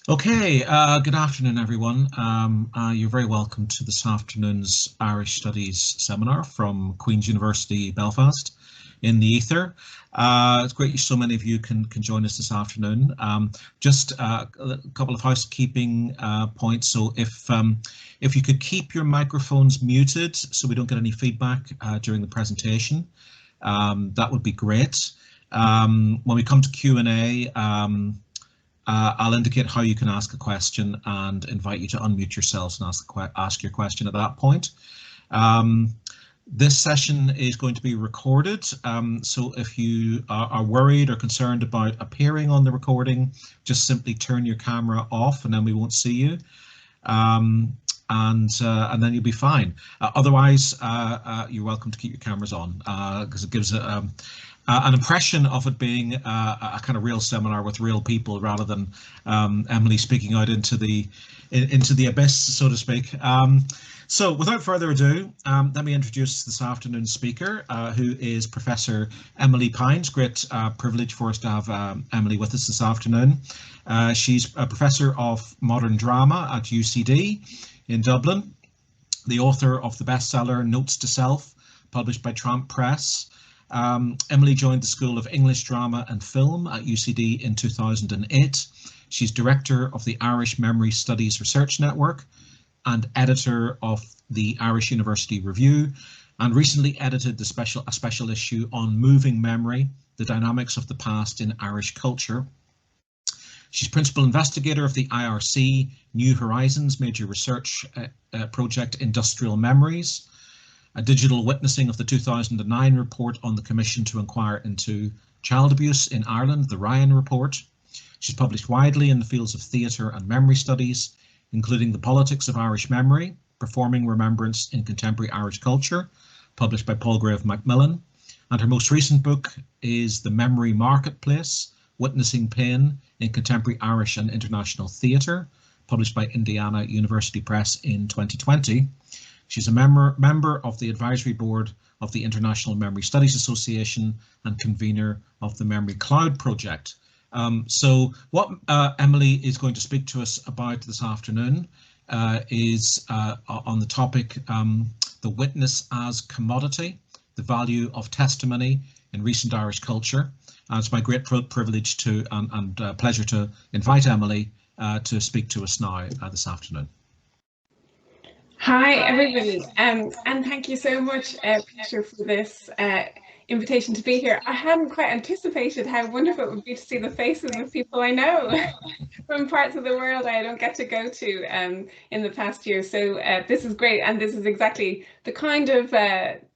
Okay, good afternoon, everyone. You're very welcome to this afternoon's Irish Studies seminar from Queen's University, Belfast, in the ether. It's great so many of you can join us this afternoon. Just a couple of housekeeping points. So if you could keep your microphones muted so we don't get any feedback during the presentation, that would be great. When we come to Q&A, I'll indicate how you can ask a question and invite you to unmute yourselves and ask your question at that point. This session is going to be recorded, so if you are worried or concerned about appearing on the recording, just simply turn your camera off and then we won't see you, and then you'll be fine. Otherwise, you're welcome to keep your cameras on because it gives an impression of it being a kind of real seminar with real people rather than Emily speaking out into the abyss, so to speak. So without further ado, let me introduce this afternoon's speaker, who is Professor Emilie Pine. It's a great privilege for us to have Emily with us this afternoon. She's a professor of modern drama at UCD in Dublin, the author of the bestseller Notes to Self, published by Tramp Press. Emily joined the School of English Drama and Film at UCD in 2008. She's director of the Irish Memory Studies Research Network and editor of the Irish University Review, and recently edited a special issue on moving memory, the dynamics of the past in Irish culture. She's principal investigator of the IRC New Horizons major research project Industrial Memories, a digital witnessing of the 2009 report on the Commission to Inquire into Child Abuse in Ireland, the Ryan Report. She's published widely in the fields of theatre and memory studies, including The Politics of Irish Memory, Performing Remembrance in Contemporary Irish Culture, published by Palgrave Macmillan. And her most recent book is The Memory Marketplace, Witnessing Pain in Contemporary Irish and International Theatre, published by Indiana University Press in 2020. She's a member of the advisory board of the International Memory Studies Association and convener of the Memory Cloud Project. So what Emily is going to speak to us about this afternoon is on the topic, the witness as commodity, the value of testimony in recent Irish culture. It's my great privilege to and pleasure to invite Emily to speak to us now this afternoon. Hi everybody, and thank you so much, Peter, for this invitation to be here. I hadn't quite anticipated how wonderful it would be to see the faces of people I know from parts of the world I don't get to go to in the past year. So this is great, and this is exactly the kind of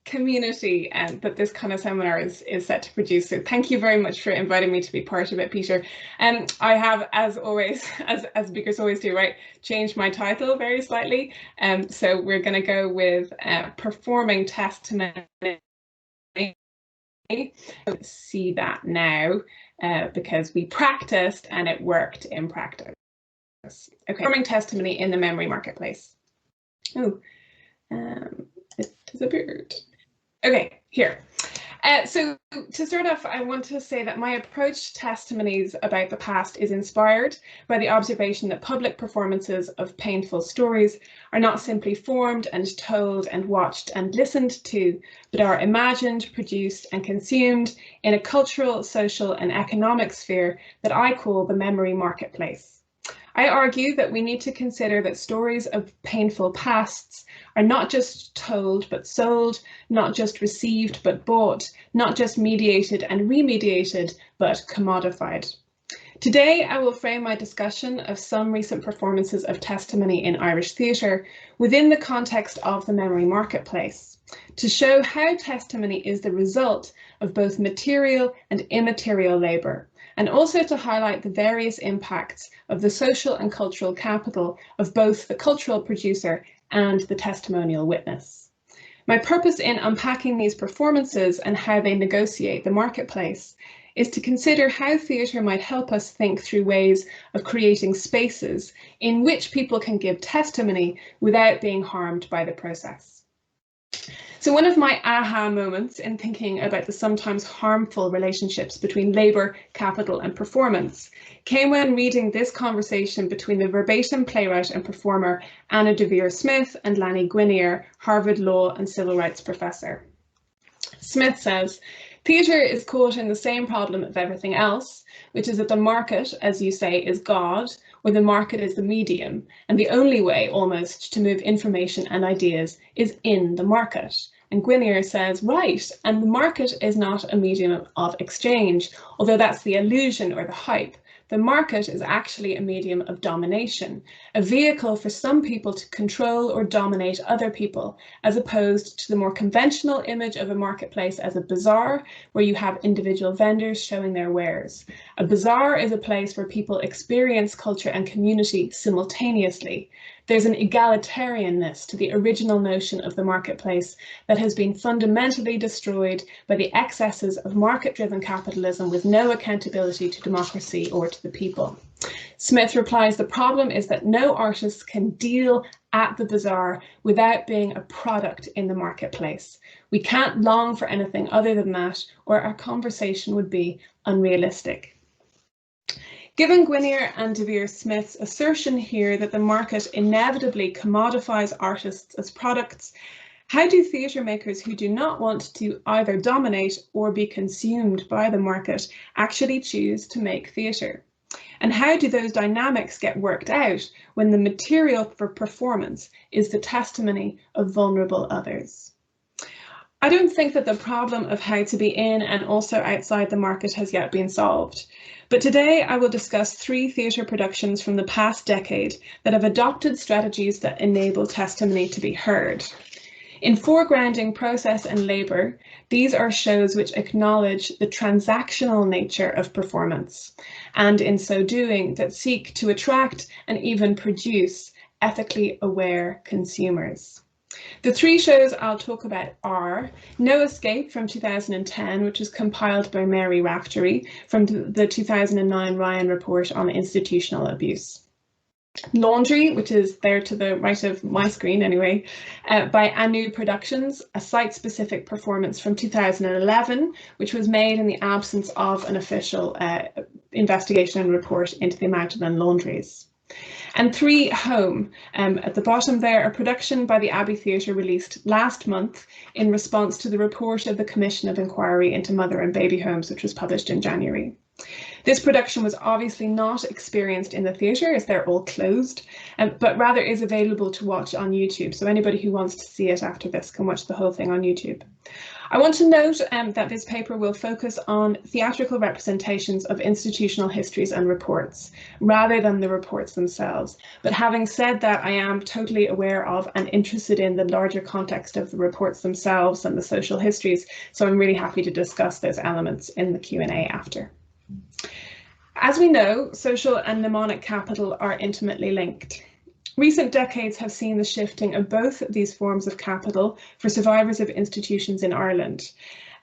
community that this kind of seminar is set to produce. So thank you very much for inviting me to be part of it, Peter. I have, as always, as speakers always do, right, changed my title very slightly. So we're going to go with performing testimony. See that now because we practiced and it worked in practice. Okay, performing testimony in the memory marketplace. Oh, it disappeared. Okay, here. So to start off, I want to say that my approach to testimonies about the past is inspired by the observation that public performances of painful stories are not simply formed and told and watched and listened to, but are imagined, produced and consumed in a cultural, social and economic sphere that I call the memory marketplace. I argue that we need to consider that stories of painful pasts are not just told but sold, not just received but bought, not just mediated and remediated but commodified. Today I will frame my discussion of some recent performances of testimony in Irish theatre within the context of the memory marketplace, to show how testimony is the result of both material and immaterial labour, and also to highlight the various impacts of the social and cultural capital of both the cultural producer and the testimonial witness. My purpose in unpacking these performances and how they negotiate the marketplace is to consider how theatre might help us think through ways of creating spaces in which people can give testimony without being harmed by the process. So one of my aha moments in thinking about the sometimes harmful relationships between labour, capital and performance came when reading this conversation between the verbatim playwright and performer Anna DeVere Smith and Lanny Guinier, Harvard Law and Civil Rights professor. Smith says, theatre is caught in the same problem of everything else, which is that the market, as you say, is God, or the market is the medium, and the only way almost to move information and ideas is in the market. And Guinier says, right, and the market is not a medium of exchange, although that's the illusion or the hype. The market is actually a medium of domination, a vehicle for some people to control or dominate other people, as opposed to the more conventional image of a marketplace as a bazaar, where you have individual vendors showing their wares. A bazaar is a place where people experience culture and community simultaneously. There's an egalitarianness to the original notion of the marketplace that has been fundamentally destroyed by the excesses of market-driven capitalism with no accountability to democracy or to the people. Smith replies, the problem is that no artist can deal at the bazaar without being a product in the marketplace. We can't long for anything other than that, or our conversation would be unrealistic. Given Guinier and DeVere Smith's assertion here that the market inevitably commodifies artists as products, how do theatre makers who do not want to either dominate or be consumed by the market actually choose to make theatre? And how do those dynamics get worked out when the material for performance is the testimony of vulnerable others? I don't think that the problem of how to be in and also outside the market has yet been solved. But today I will discuss 3 theatre productions from the past decade that have adopted strategies that enable testimony to be heard. In foregrounding process and labour, these are shows which acknowledge the transactional nature of performance, and in so doing that seek to attract and even produce ethically aware consumers. The 3 shows I'll talk about are No Escape from 2010, which was compiled by Mary Raftery from the 2009 Ryan Report on Institutional Abuse. Laundry, which is there to the right of my screen anyway, by Anu Productions, a site-specific performance from 2011, which was made in the absence of an official investigation and report into the amount of laundries. And 3 Home, at the bottom there, a production by the Abbey Theatre released last month in response to the report of the Commission of Inquiry into Mother and Baby Homes, which was published in January. This production was obviously not experienced in the theatre as they're all closed, but rather is available to watch on YouTube. So anybody who wants to see it after this can watch the whole thing on YouTube. I want to note that this paper will focus on theatrical representations of institutional histories and reports, rather than the reports themselves. But having said that, I am totally aware of and interested in the larger context of the reports themselves and the social histories, so I'm really happy to discuss those elements in the Q&A after. As we know, social and mnemonic capital are intimately linked. Recent decades have seen the shifting of both these forms of capital for survivors of institutions in Ireland,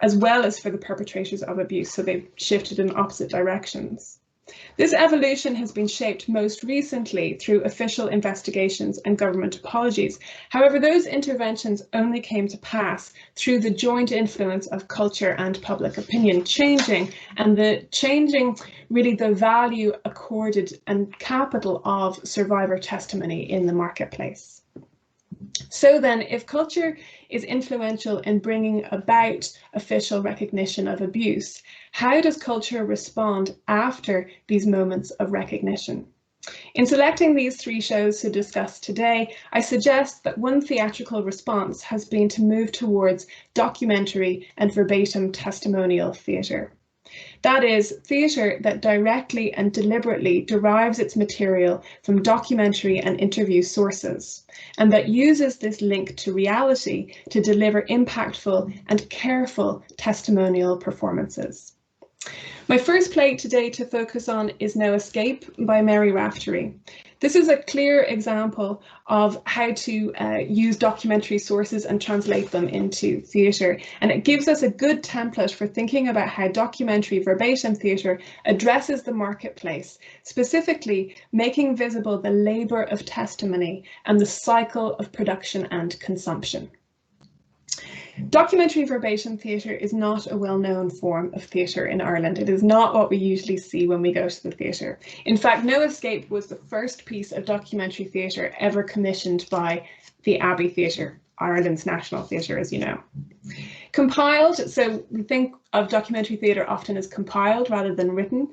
as well as for the perpetrators of abuse, so they've shifted in opposite directions. This evolution has been shaped most recently through official investigations and government apologies. However, those interventions only came to pass through the joint influence of culture and public opinion changing, and really the value accorded and capital of survivor testimony in the marketplace. So then, if culture is influential in bringing about official recognition of abuse, how does culture respond after these moments of recognition? In selecting these 3 shows to discuss today, I suggest that one theatrical response has been to move towards documentary and verbatim testimonial theatre. That is, theatre that directly and deliberately derives its material from documentary and interview sources, and that uses this link to reality to deliver impactful and careful testimonial performances. My first play today to focus on is No Escape by Mary Raftery. This is a clear example of how to use documentary sources and translate them into theatre, and it gives us a good template for thinking about how documentary verbatim theatre addresses the marketplace, specifically making visible the labour of testimony and the cycle of production and consumption. Documentary verbatim theatre is not a well-known form of theatre in Ireland. It is not what we usually see when we go to the theatre. In fact, No Escape was the first piece of documentary theatre ever commissioned by the Abbey Theatre, Ireland's national theatre, as you know. Compiled, so we think of documentary theatre often as compiled rather than written,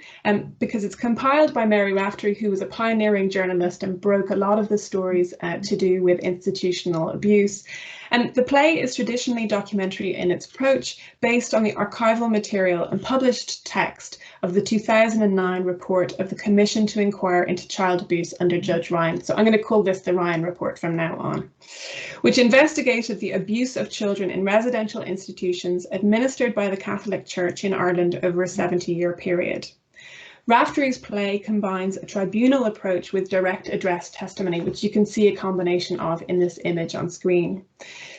because it's compiled by Mary Raftery, who was a pioneering journalist and broke a lot of the stories to do with institutional abuse. And the play is traditionally documentary in its approach, based on the archival material and published text of the 2009 report of the Commission to Inquire into Child Abuse under Judge Ryan. So I'm going to call this the Ryan Report from now on, which investigated the abuse of children in residential institutions administered by the Catholic Church in Ireland over a 70-year period. Raftery's play combines a tribunal approach with direct address testimony, which you can see a combination of in this image on screen.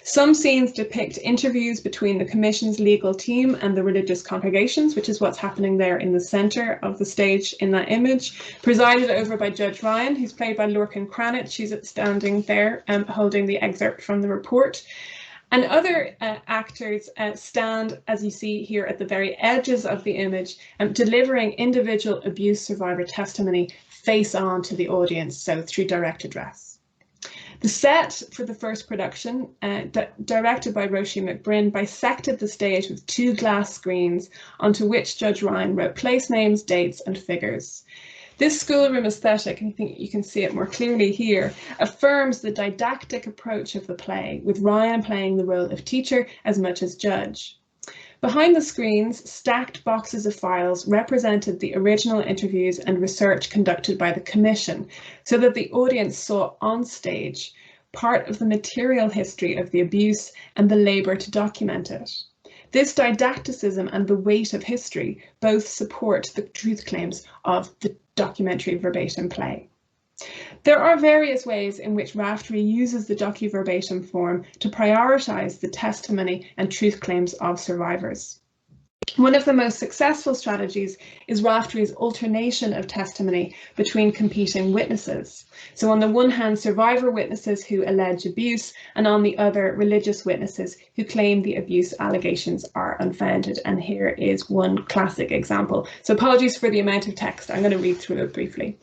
Some scenes depict interviews between the Commission's legal team and the religious congregations, which is what's happening there in the centre of the stage in that image, presided over by Judge Ryan, who's played by Lorcan Cranach. She's standing there holding the excerpt from the report. And other actors stand, as you see here, at the very edges of the image, delivering individual abuse survivor testimony face on to the audience, so through direct address. The set for the first production, directed by Roisin McBride, bisected the stage with 2 glass screens onto which Judge Ryan wrote place names, dates and figures. This schoolroom aesthetic, and I think you can see it more clearly here, affirms the didactic approach of the play, with Ryan playing the role of teacher as much as judge. Behind the screens, stacked boxes of files represented the original interviews and research conducted by the Commission, so that the audience saw on stage part of the material history of the abuse and the labour to document it. This didacticism and the weight of history both support the truth claims of the documentary verbatim play. There are various ways in which Raftery uses the docu-verbatim form to prioritise the testimony and truth claims of survivors. One of the most successful strategies is Raftery's alternation of testimony between competing witnesses. So on the one hand, survivor witnesses who allege abuse, and on the other, religious witnesses who claim the abuse allegations are unfounded. And here is one classic example. So apologies for the amount of text. I'm going to read through it briefly.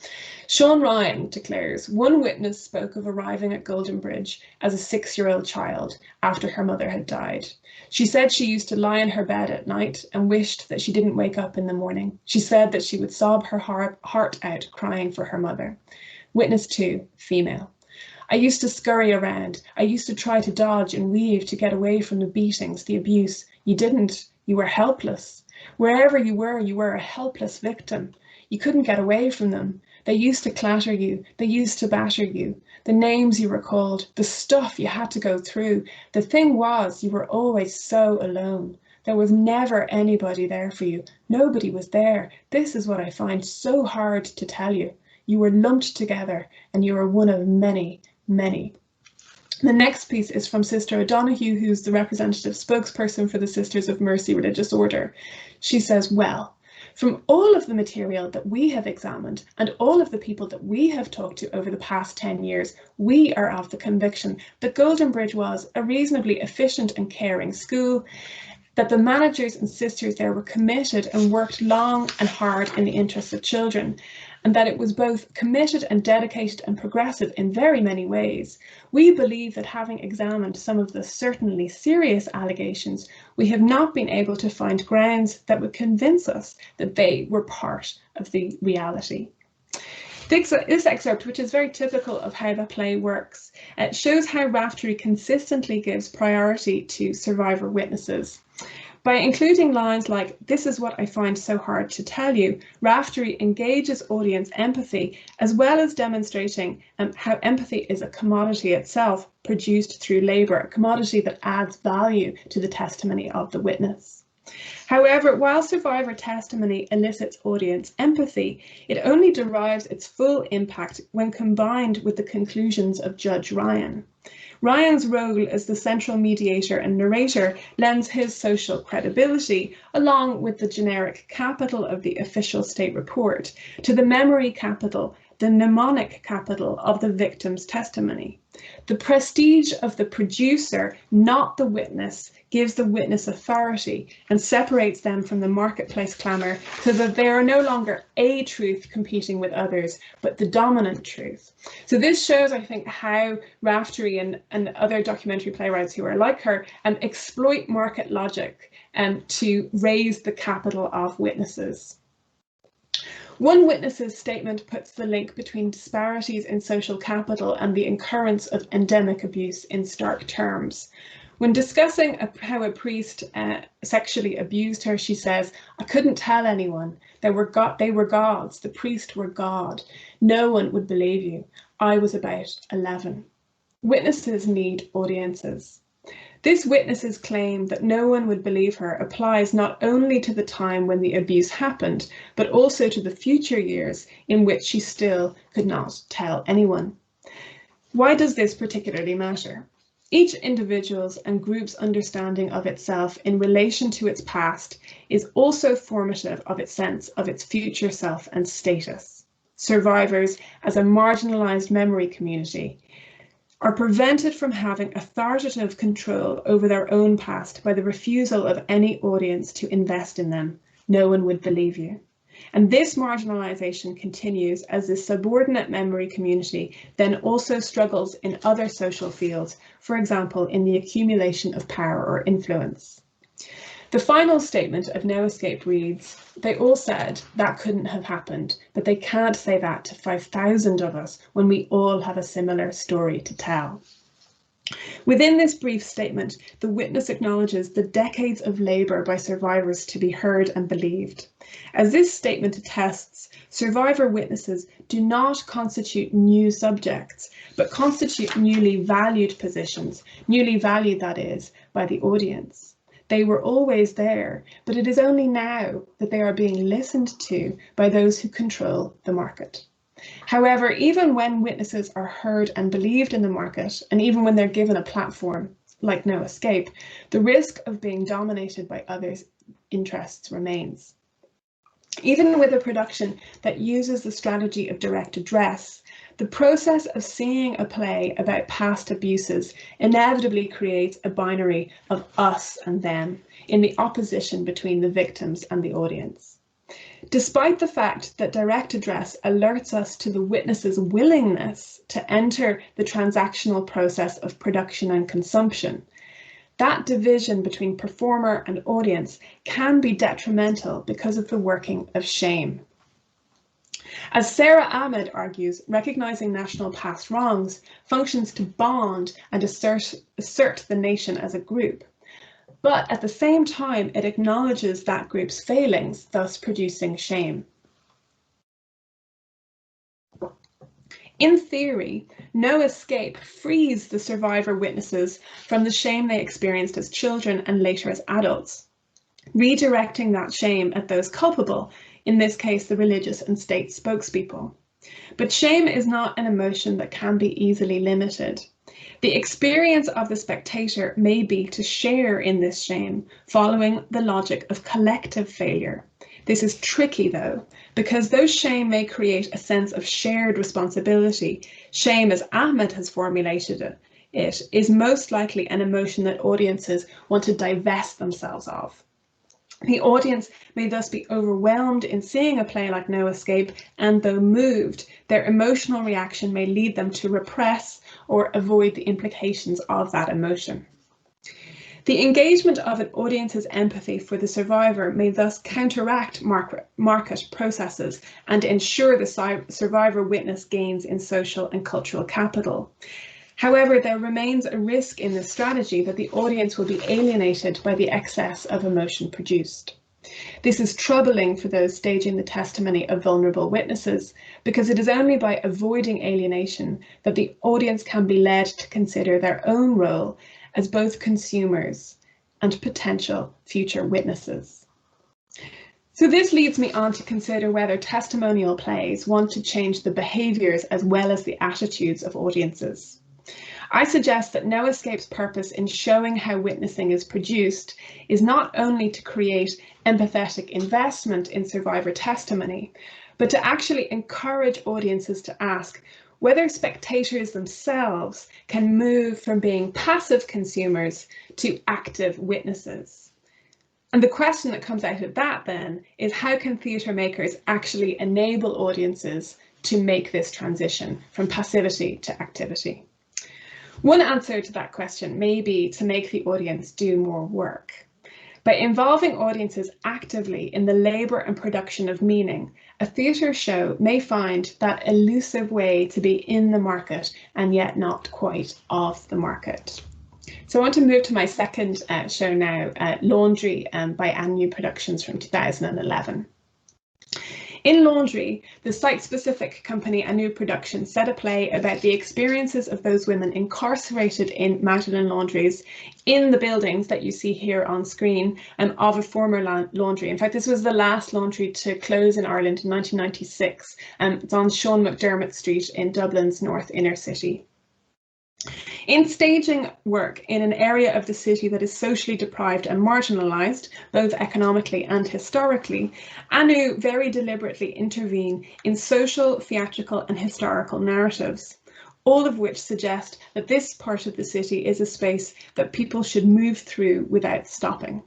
Sean Ryan declares, one witness spoke of arriving at Golden Bridge as a 6-year-old child after her mother had died. She said she used to lie in her bed at night and wished that she didn't wake up in the morning. She said that she would sob her heart out crying for her mother. Witness 2, female. I used to scurry around. I used to try to dodge and weave to get away from the beatings, the abuse. You didn't. You were helpless. Wherever you were a helpless victim. You couldn't get away from them. They used to clatter you. They used to batter you. The names you were called, the stuff you had to go through. The thing was, you were always so alone. There was never anybody there for you. Nobody was there. This is what I find so hard to tell you. You were lumped together and you were one of many, many. The next piece is from Sister O'Donoghue, who's the representative spokesperson for the Sisters of Mercy Religious Order. She says, well, from all of the material that we have examined and all of the people that we have talked to over the past 10 years, we are of the conviction that Golden Bridge was a reasonably efficient and caring school, that the managers and sisters there were committed and worked long and hard in the interests of children, and that it was both committed and dedicated and progressive in very many ways. We believe that having examined some of the certainly serious allegations, we have not been able to find grounds that would convince us that they were part of the reality. This excerpt, which is very typical of how the play works, shows how Raftery consistently gives priority to survivor witnesses. By including lines like, this is what I find so hard to tell you, Raftery engages audience empathy, as well as demonstrating how empathy is a commodity itself produced through labour, a commodity that adds value to the testimony of the witness. However, while survivor testimony elicits audience empathy, it only derives its full impact when combined with the conclusions of Judge Ryan. Ryan's role as the central mediator and narrator lends his social credibility, along with the generic capital of the official state report, to the memory capital the mnemonic capital of the victim's testimony. The prestige of the producer, not the witness, gives the witness authority and separates them from the marketplace clamour so that they are no longer a truth competing with others, but the dominant truth. So this shows, I think, how Raftery and other documentary playwrights who are like her exploit market logic to raise the capital of witnesses. One witness's statement puts the link between disparities in social capital and the occurrence of endemic abuse in stark terms. When discussing how a priest sexually abused her, she says, "I couldn't tell anyone. They were gods. The priest were God. No one would believe you. I was about 11. Witnesses need audiences. This witness's claim that no one would believe her applies not only to the time when the abuse happened, but also to the future years in which she still could not tell anyone. Why does this particularly matter? Each individual's and group's understanding of itself in relation to its past is also formative of its sense of its future self and status. Survivors, as a marginalised memory community, are prevented from having authoritative control over their own past by the refusal of any audience to invest in them. No one would believe you. And this marginalisation continues as the subordinate memory community then also struggles in other social fields, for example, in the accumulation of power or influence. The final statement of No Escape reads, "They all said that couldn't have happened, but they can't say that to 5,000 of us when we all have a similar story to tell." Within this brief statement, the witness acknowledges the decades of labour by survivors to be heard and believed. As this statement attests, survivor witnesses do not constitute new subjects, but constitute newly valued positions, newly valued, that is, by the audience. They were always there, but it is only now that they are being listened to by those who control the market. However, even when witnesses are heard and believed in the market, and even when they're given a platform like No Escape, the risk of being dominated by others' interests remains. Even with a production that uses the strategy of direct address, the process of seeing a play about past abuses inevitably creates a binary of us and them in the opposition between the victims and the audience. Despite the fact that direct address alerts us to the witness's willingness to enter the transactional process of production and consumption, that division between performer and audience can be detrimental because of the working of shame. As Sarah Ahmed argues, recognising national past wrongs functions to bond and assert the nation as a group. But at the same time, it acknowledges that group's failings, thus producing shame. In theory, No Escape frees the survivor witnesses from the shame they experienced as children and later as adults, redirecting that shame at those culpable, in this case the religious and state spokespeople. But shame is not an emotion that can be easily limited. The experience of the spectator may be to share in this shame, following the logic of collective failure. This is tricky though, because though shame may create a sense of shared responsibility, shame, as Ahmed has formulated it, is most likely an emotion that audiences want to divest themselves of. The audience may thus be overwhelmed in seeing a play like No Escape, and though moved, their emotional reaction may lead them to repress or avoid the implications of that emotion. The engagement of an audience's empathy for the survivor may thus counteract market processes and ensure the survivor witness gains in social and cultural capital. However, there remains a risk in this strategy that the audience will be alienated by the excess of emotion produced. This is troubling for those staging the testimony of vulnerable witnesses, because it is only by avoiding alienation that the audience can be led to consider their own role as both consumers and potential future witnesses. So this leads me on to consider whether testimonial plays want to change the behaviours as well as the attitudes of audiences. I suggest that No Escape's purpose in showing how witnessing is produced is not only to create empathetic investment in survivor testimony, but to actually encourage audiences to ask whether spectators themselves can move from being passive consumers to active witnesses. And the question that comes out of that then is, how can theatre makers actually enable audiences to make this transition from passivity to activity? One answer to that question may be to make the audience do more work. By involving audiences actively in the labour and production of meaning, a theatre show may find that elusive way to be in the market and yet not quite of the market. So I want to move to my second show now, Laundry by Anu Productions from 2011. In Laundry, the site-specific company Anu Productions set a play about the experiences of those women incarcerated in Magdalen laundries in the buildings that you see here on screen of a former laundry. In fact, this was the last laundry to close in Ireland in 1996. It's on Sean Mcdermott Street in Dublin's North Inner City. In staging work in an area of the city that is socially deprived and marginalised, both economically and historically, Anu very deliberately intervene in social, theatrical and historical narratives, all of which suggest that this part of the city is a space that people should move through without stopping.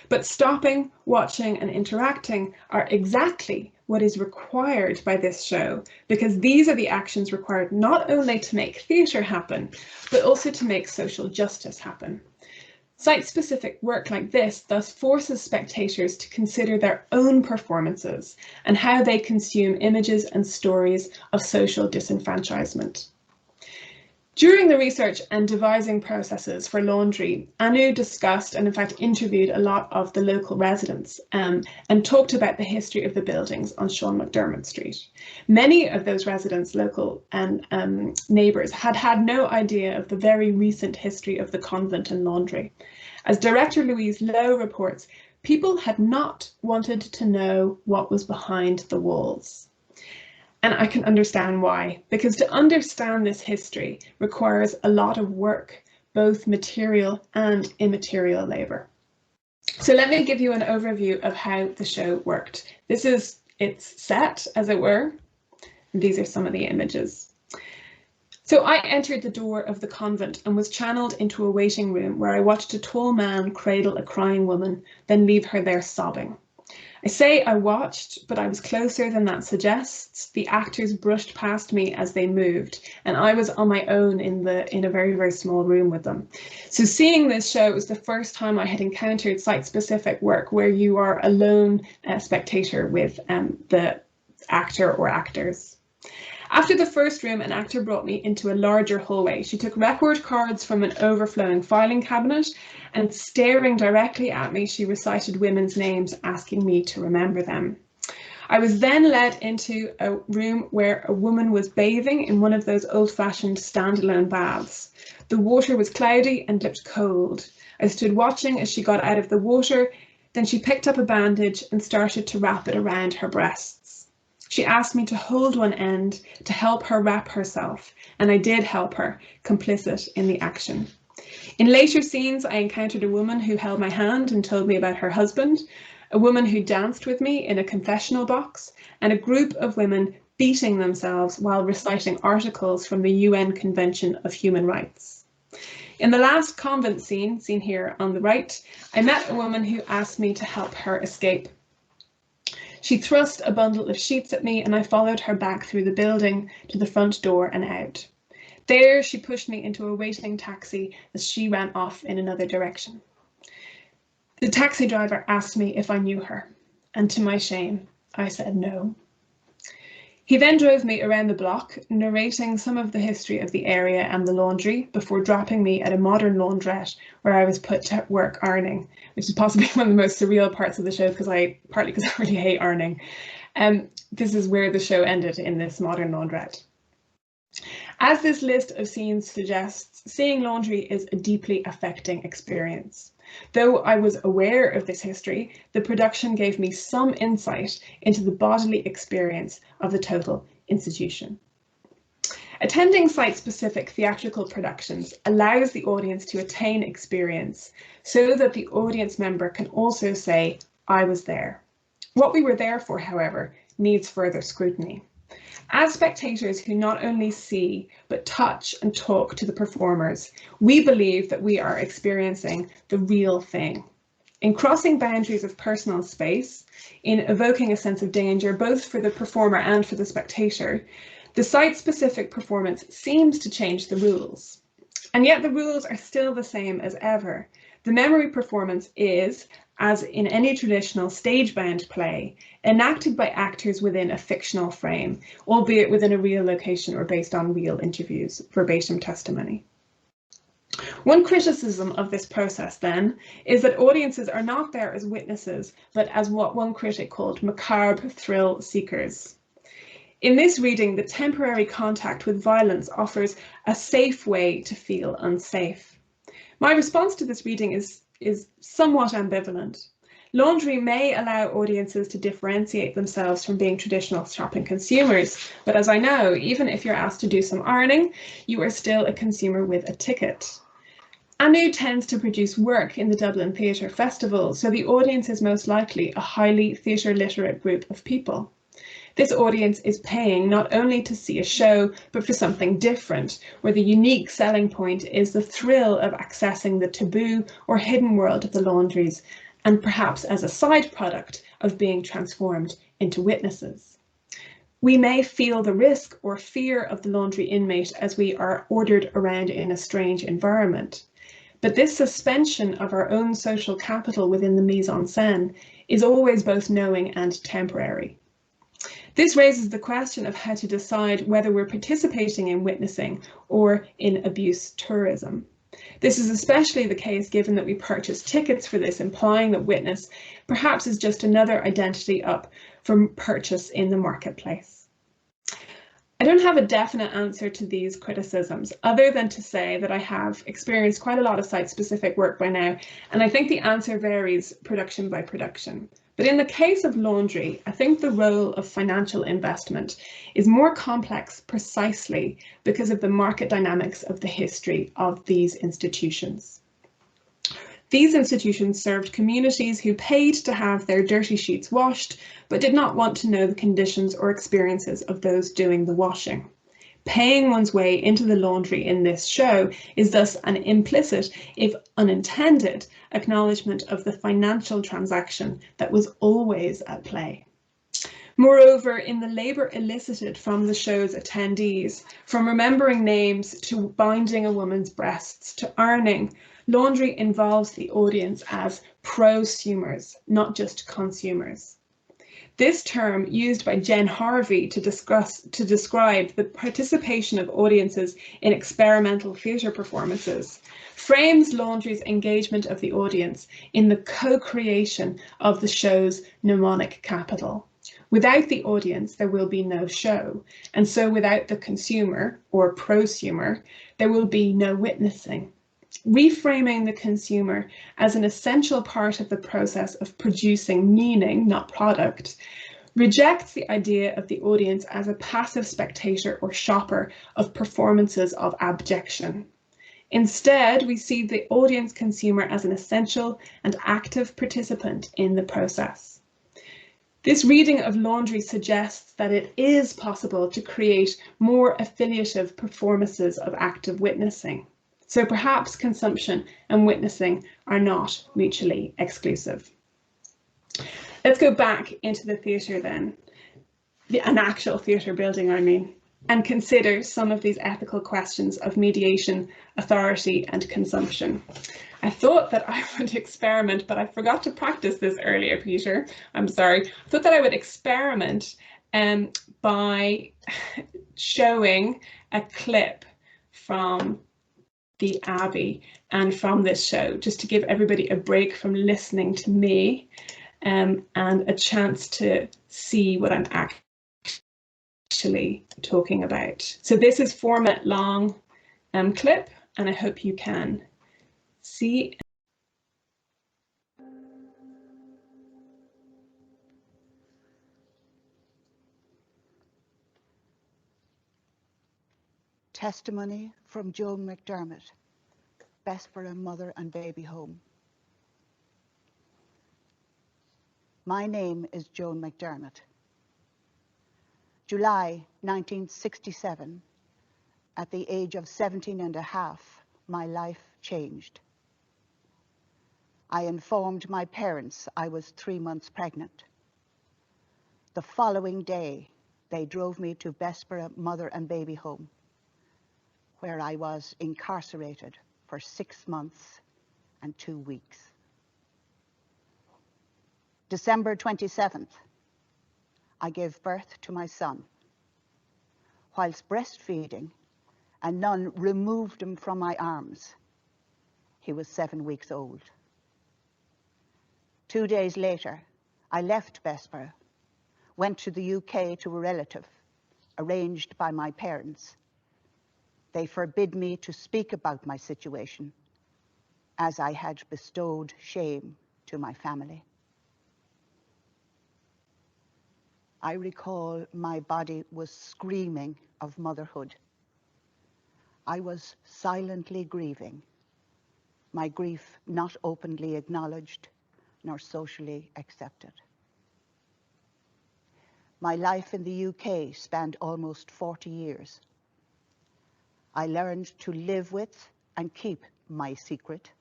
But stopping, watching and interacting are exactly what is required by this show, because these are the actions required not only to make theatre happen, but also to make social justice happen. Site-specific work like this thus forces spectators to consider their own performances and how they consume images and stories of social disenfranchisement. During the research and devising processes for Laundry, Anu discussed and in fact interviewed a lot of the local residents and talked about the history of the buildings on Sean Mcdermott Street. Many of those residents, local and neighbours, had had no idea of the very recent history of the convent and Laundry. As director Louise Lowe reports, people had not wanted to know what was behind the walls. And I can understand why, because to understand this history requires a lot of work, both material and immaterial labour. So let me give you an overview of how the show worked. This is its set, as it were. And these are some of the images. So I entered the door of the convent and was channeled into a waiting room where I watched a tall man cradle a crying woman, then leave her there sobbing. I say I watched, but I was closer than that suggests. The actors brushed past me as they moved, and I was on my own in a very, very small room with them. So seeing this show was the first time I had encountered site-specific work where you are a lone spectator with the actor or actors. After the first room, an actor brought me into a larger hallway. She took record cards from an overflowing filing cabinet, and staring directly at me, she recited women's names, asking me to remember them. I was then led into a room where a woman was bathing in one of those old-fashioned standalone baths. The water was cloudy and looked cold. I stood watching as she got out of the water, then she picked up a bandage and started to wrap it around her breasts. She asked me to hold one end to help her wrap herself, and I did help her, complicit in the action. In later scenes, I encountered a woman who held my hand and told me about her husband, a woman who danced with me in a confessional box, and a group of women beating themselves while reciting articles from the UN Convention of Human Rights. In the last convent scene, seen here on the right, I met a woman who asked me to help her escape. She thrust a bundle of sheets at me and I followed her back through the building to the front door and out. There she pushed me into a waiting taxi as she ran off in another direction. The taxi driver asked me if I knew her, and to my shame, I said no. He then drove me around the block, narrating some of the history of the area and the laundry before dropping me at a modern laundrette where I was put to work ironing, which is possibly one of the most surreal parts of the show partly because I really hate ironing. This is where the show ended, in this modern laundrette. As this list of scenes suggests, seeing laundry is a deeply affecting experience. Though I was aware of this history, the production gave me some insight into the bodily experience of the total institution. Attending site-specific theatrical productions allows the audience to attain experience so that the audience member can also say, I was there. What we were there for, however, needs further scrutiny. As spectators who not only see, but touch and talk to the performers, we believe that we are experiencing the real thing. In crossing boundaries of personal space, in evoking a sense of danger, both for the performer and for the spectator, the site-specific performance seems to change the rules. And yet the rules are still the same as ever. The memory performance is, as in any traditional stage-bound play, enacted by actors within a fictional frame, albeit within a real location or based on real interviews, verbatim testimony. One criticism of this process, then, is that audiences are not there as witnesses, but as what one critic called macabre thrill seekers. In this reading, the temporary contact with violence offers a safe way to feel unsafe. My response to this reading is somewhat ambivalent. Laundry may allow audiences to differentiate themselves from being traditional shopping consumers, but as I know, even if you're asked to do some ironing, you are still a consumer with a ticket. Anu tends to produce work in the Dublin Theatre Festival, so the audience is most likely a highly theatre literate group of people. This audience is paying not only to see a show, but for something different, where the unique selling point is the thrill of accessing the taboo or hidden world of the laundries, and perhaps as a side product of being transformed into witnesses. We may feel the risk or fear of the laundry inmate as we are ordered around in a strange environment. But this suspension of our own social capital within the mise-en-scène is always both knowing and temporary. This raises the question of how to decide whether we're participating in witnessing or in abuse tourism. This is especially the case given that we purchase tickets for this, implying that witness perhaps is just another identity up from purchase in the marketplace. I don't have a definite answer to these criticisms, other than to say that I have experienced quite a lot of site-specific work by now, and I think the answer varies production by production. But in the case of laundry, I think the role of financial investment is more complex precisely because of the market dynamics of the history of these institutions. These institutions served communities who paid to have their dirty sheets washed, but did not want to know the conditions or experiences of those doing the washing. Paying one's way into the laundry in this show is thus an implicit, if unintended, acknowledgement of the financial transaction that was always at play. Moreover, in the labour elicited from the show's attendees, from remembering names to binding a woman's breasts to ironing, laundry involves the audience as prosumers, not just consumers. This term, used by Jen Harvey to describe the participation of audiences in experimental theatre performances, frames laundry's engagement of the audience in the co-creation of the show's mnemonic capital. Without the audience, there will be no show, and so without the consumer or prosumer, there will be no witnessing. Reframing the consumer as an essential part of the process of producing meaning, not product, rejects the idea of the audience as a passive spectator or shopper of performances of abjection. Instead, we see the audience consumer as an essential and active participant in the process. This reading of laundry suggests that it is possible to create more affiliative performances of active witnessing. So perhaps consumption and witnessing are not mutually exclusive. Let's go back into the theatre then, an actual theatre building, I mean, and consider some of these ethical questions of mediation, authority, and consumption. I thought that I would experiment, but I forgot to practice this earlier, Peter. I'm sorry. I thought that I would experiment by showing a clip from the Abbey and from this show, just to give everybody a break from listening to me and a chance to see what I'm actually talking about. So this is 4-minute long clip, and I hope you can see. Testimony from Joan Mcdermott, Bessborough Mother and Baby Home. My name is Joan Mcdermott. July 1967, at the age of 17 and a half, my life changed. I informed my parents I was 3 months pregnant. The following day, they drove me to Bessborough Mother and Baby Home, where I was incarcerated for 6 months and 2 weeks. December 27th, I gave birth to my son. Whilst breastfeeding, a nun removed him from my arms. He was 7 weeks old. 2 days later, I left Bessborough, went to the UK to a relative, arranged by my parents. They forbid me to speak about my situation, as I had bestowed shame to my family. I recall my body was screaming of motherhood. I was silently grieving, my grief not openly acknowledged nor socially accepted. My life in the UK spanned almost 40 years. I learned to live with and keep my secret,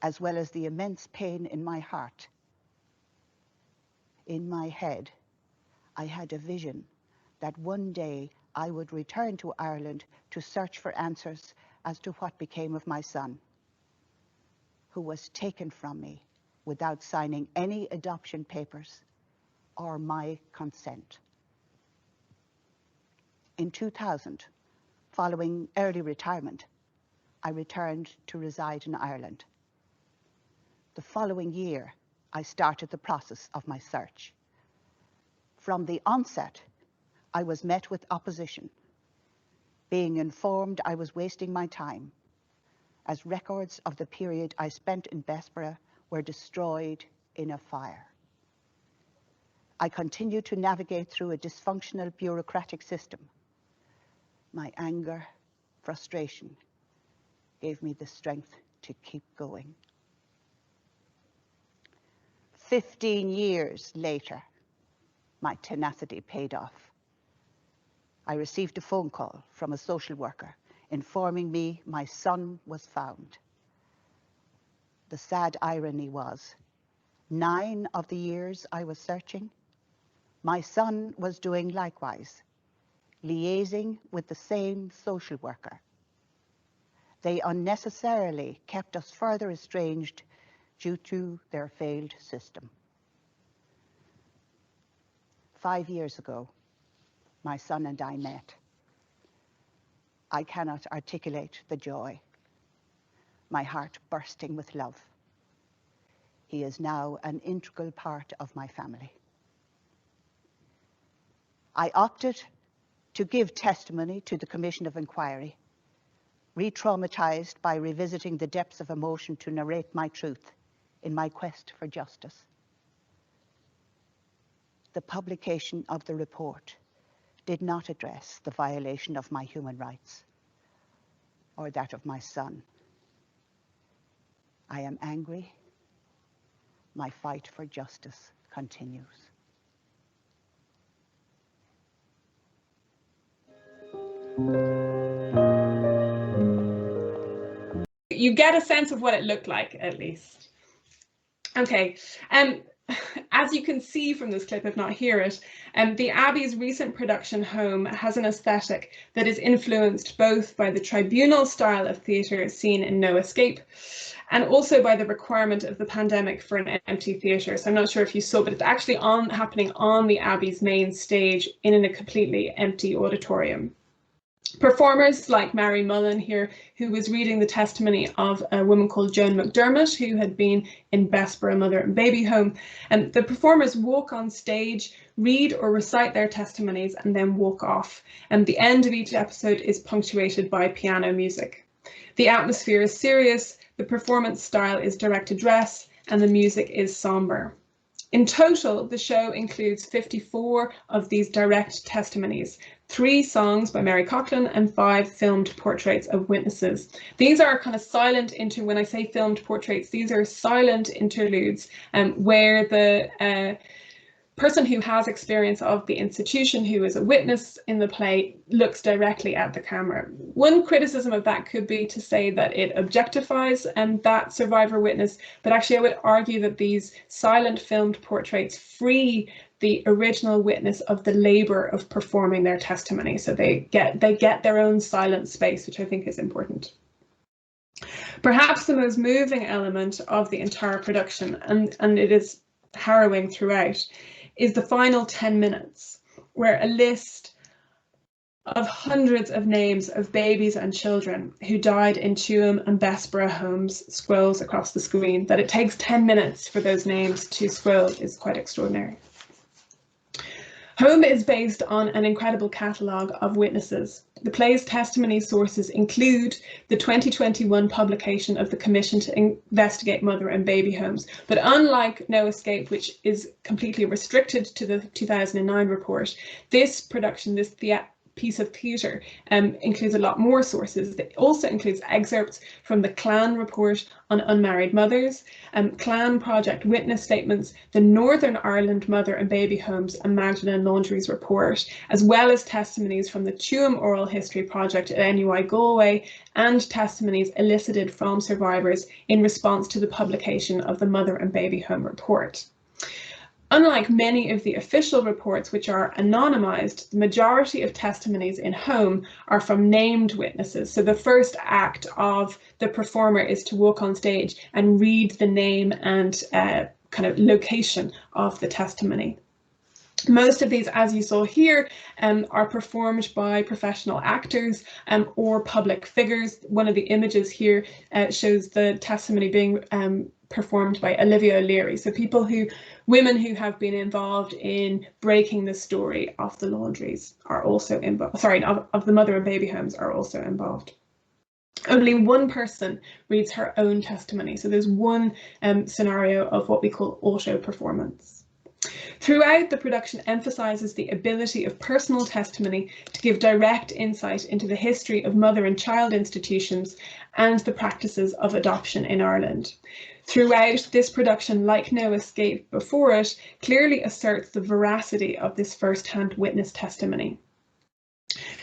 as well as the immense pain in my heart. In my head, I had a vision that one day I would return to Ireland to search for answers as to what became of my son, who was taken from me without signing any adoption papers or my consent. In 2000, following early retirement, I returned to reside in Ireland. The following year, I started the process of my search. From the onset, I was met with opposition, being informed I was wasting my time, as records of the period I spent in Bessborough were destroyed in a fire. I continued to navigate through a dysfunctional bureaucratic system. My anger, frustration, gave me the strength to keep going. 15 years later, my tenacity paid off. I received a phone call from a social worker informing me my son was found. The sad irony was, 9 of the years I was searching, my son was doing likewise, liaising with the same social worker. They unnecessarily kept us further estranged due to their failed system. 5 years ago, my son and I met. I cannot articulate the joy, my heart bursting with love. He is now an integral part of my family. I opted to give testimony to the Commission of Inquiry, re-traumatized by revisiting the depths of emotion to narrate my truth in my quest for justice. The publication of the report did not address the violation of my human rights or that of my son. I am angry. My fight for justice continues. You get a sense of what it looked like, at least. Okay, as you can see from this clip, if not hear it, the Abbey's recent production home has an aesthetic that is influenced both by the tribunal style of theatre seen in No Escape, and also by the requirement of the pandemic for an empty theatre. So I'm not sure if you saw, but it's actually happening on the Abbey's main stage in a completely empty auditorium. Performers like Mary Mullen here, who was reading the testimony of a woman called Joan Mcdermott, who had been in Bessborough Mother and Baby Home. And the performers walk on stage, read or recite their testimonies, and then walk off. And the end of each episode is punctuated by piano music. The atmosphere is serious, the performance style is direct address, and the music is somber. In total, the show includes 54 of these direct testimonies, 3 songs by Mary Coughlin, and 5 filmed portraits of witnesses. These are kind of silent when I say filmed portraits, these are silent interludes where the person who has experience of the institution, who is a witness in the play, looks directly at the camera. One criticism of that could be to say that it objectifies that survivor witness, but actually I would argue that these silent filmed portraits free the original witness of the labor of performing their testimony. So they get their own silent space, which I think is important. Perhaps the most moving element of the entire production, and it is harrowing throughout, is the final 10 minutes, where a list of hundreds of names of babies and children who died in QUB and Bessborough homes scrolls across the screen. That it takes 10 minutes for those names to scroll is quite extraordinary. Home is based on an incredible catalogue of witnesses. The play's testimony sources include the 2021 publication of the Commission to Investigate Mother and Baby Homes, but unlike No Escape, which is completely restricted to the 2009 report, this production, this piece of theatre includes a lot more sources. It also includes excerpts from the Clan report on unmarried mothers, Clan project witness statements, the Northern Ireland Mother and Baby Homes and Magdalene Laundries report, as well as testimonies from the QUB Oral History Project at NUI Galway, and testimonies elicited from survivors in response to the publication of the Mother and Baby Home report. Unlike many of the official reports, which are anonymised, the majority of testimonies in Home are from named witnesses. So the first act of the performer is to walk on stage and read the name and kind of location of the testimony. Most of these, as you saw here, are performed by professional actors or public figures. One of the images here shows the testimony being performed by Olivia O'Leary. So women who have been involved in breaking the story of the laundries are also involved, of the Mother and Baby Homes are also involved. Only one person reads her own testimony. So there's one scenario of what we call auto performance. Throughout, the production emphasises the ability of personal testimony to give direct insight into the history of mother and child institutions and the practices of adoption in Ireland. Throughout, this production, like No Escape before it, clearly asserts the veracity of this first-hand witness testimony.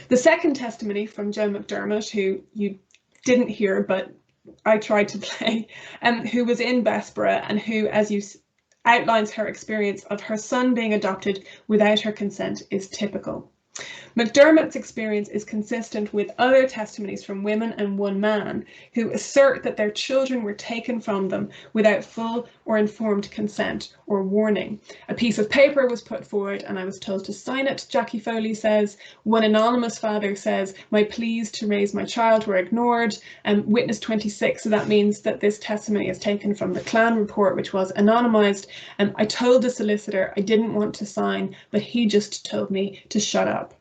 The second testimony from Joe Mcdermott, who you didn't hear but I tried to play, who was in Bessborough and who, as you outlines her experience of her son being adopted without her consent, is typical. Mcdermott's experience is consistent with other testimonies from women and one man who assert that their children were taken from them without full or informed consent or warning. A piece of paper was put forward and I was told to sign it, Jackie Foley says. One anonymous father says, my pleas to raise my child were ignored. Witness 26, so that means that this testimony is taken from the Clan report, which was anonymised. I told the solicitor I didn't want to sign, but he just told me to shut up.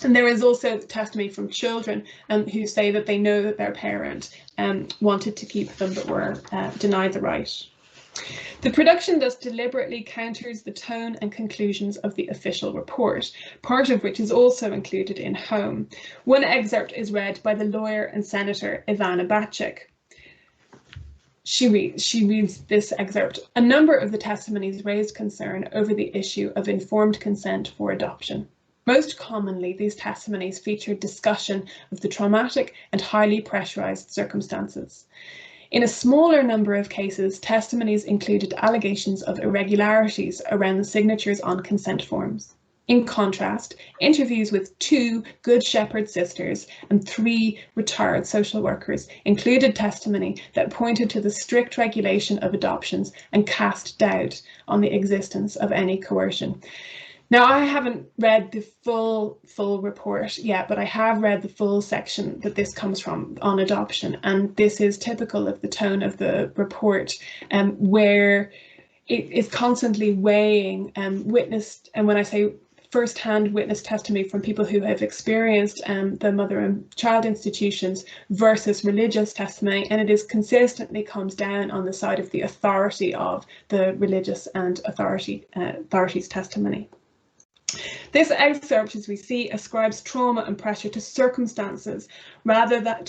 And there is also testimony from children who say that they know that their parent wanted to keep them but were denied the right. The production thus deliberately counters the tone and conclusions of the official report, part of which is also included in Home. One excerpt is read by the lawyer and senator Ivana Bacik. She reads this excerpt. A number of the testimonies raised concern over the issue of informed consent for adoption. Most commonly, these testimonies featured discussion of the traumatic and highly pressurised circumstances. In a smaller number of cases, testimonies included allegations of irregularities around the signatures on consent forms. In contrast, interviews with 2 Good Shepherd sisters and 3 retired social workers included testimony that pointed to the strict regulation of adoptions and cast doubt on the existence of any coercion. Now, I haven't read the full report yet, but I have read the full section that this comes from on adoption, and this is typical of the tone of the report, where it is constantly weighing witnessed, and when I say first-hand witness testimony from people who have experienced the mother and child institutions versus religious testimony, and it is consistently comes down on the side of the authority of the religious and authorities' testimony. This excerpt, as we see, ascribes trauma and pressure to circumstances rather than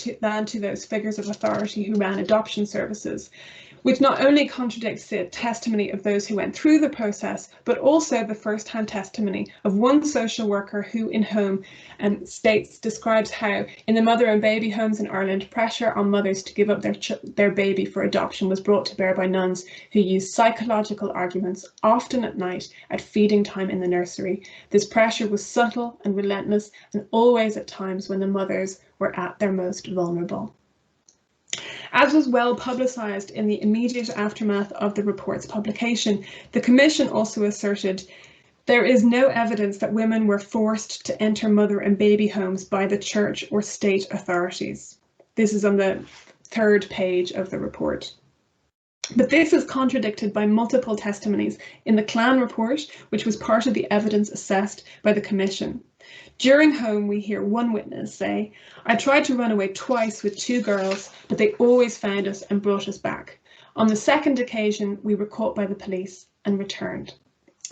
to those figures of authority who ran adoption services, which not only contradicts the testimony of those who went through the process, but also the first-hand testimony of one social worker who in Home describes how in the mother and baby homes in Ireland, pressure on mothers to give up their baby for adoption was brought to bear by nuns who used psychological arguments, often at night at feeding time in the nursery. This pressure was subtle and relentless, and always at times when the mothers were at their most vulnerable. As was well publicised in the immediate aftermath of the report's publication, the Commission also asserted there is no evidence that women were forced to enter mother and baby homes by the church or state authorities. This is on the 3rd page of the report. But this is contradicted by multiple testimonies in the Clan report, which was part of the evidence assessed by the Commission. During Home, we hear one witness say, "I tried to run away twice with 2 girls, but they always found us and brought us back. On the second occasion, we were caught by the police and returned."